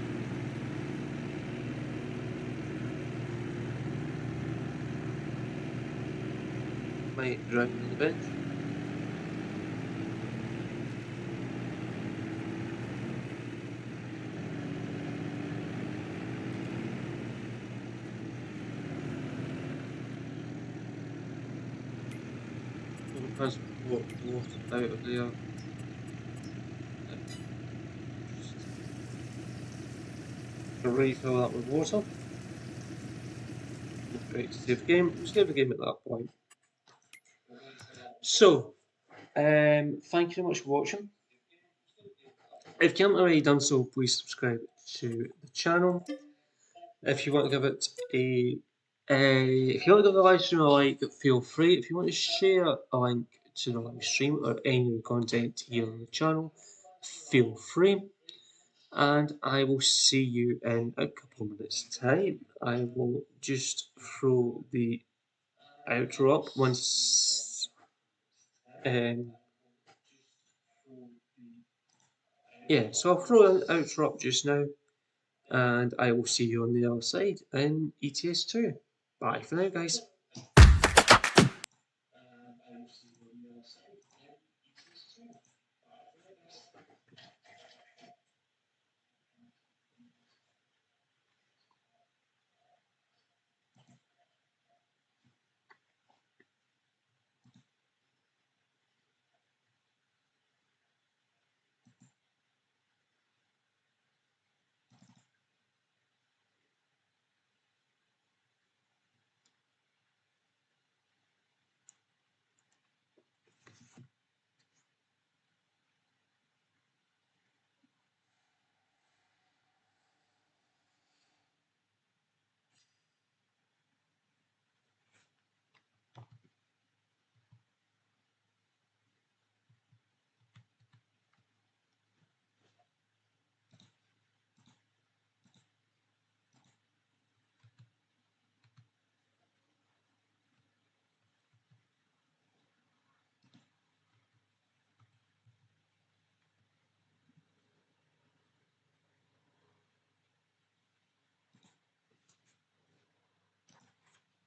Might drown on the bench. We'll transport water out of there. To refill that with water. Right, save game. We'll save the game at that point. So, thank you so much for watching. If you haven't already done so, please subscribe to the channel. If you want to give it if you want to give the live stream a like, feel free. If you want to share a link to the live stream or any of the content here on the channel, feel free. And I will see you in a couple of minutes' time. I will just throw the outro up once. Yeah, so I'll throw an outro up just now, and I will see you on the other side in ETS2. Bye for now, guys.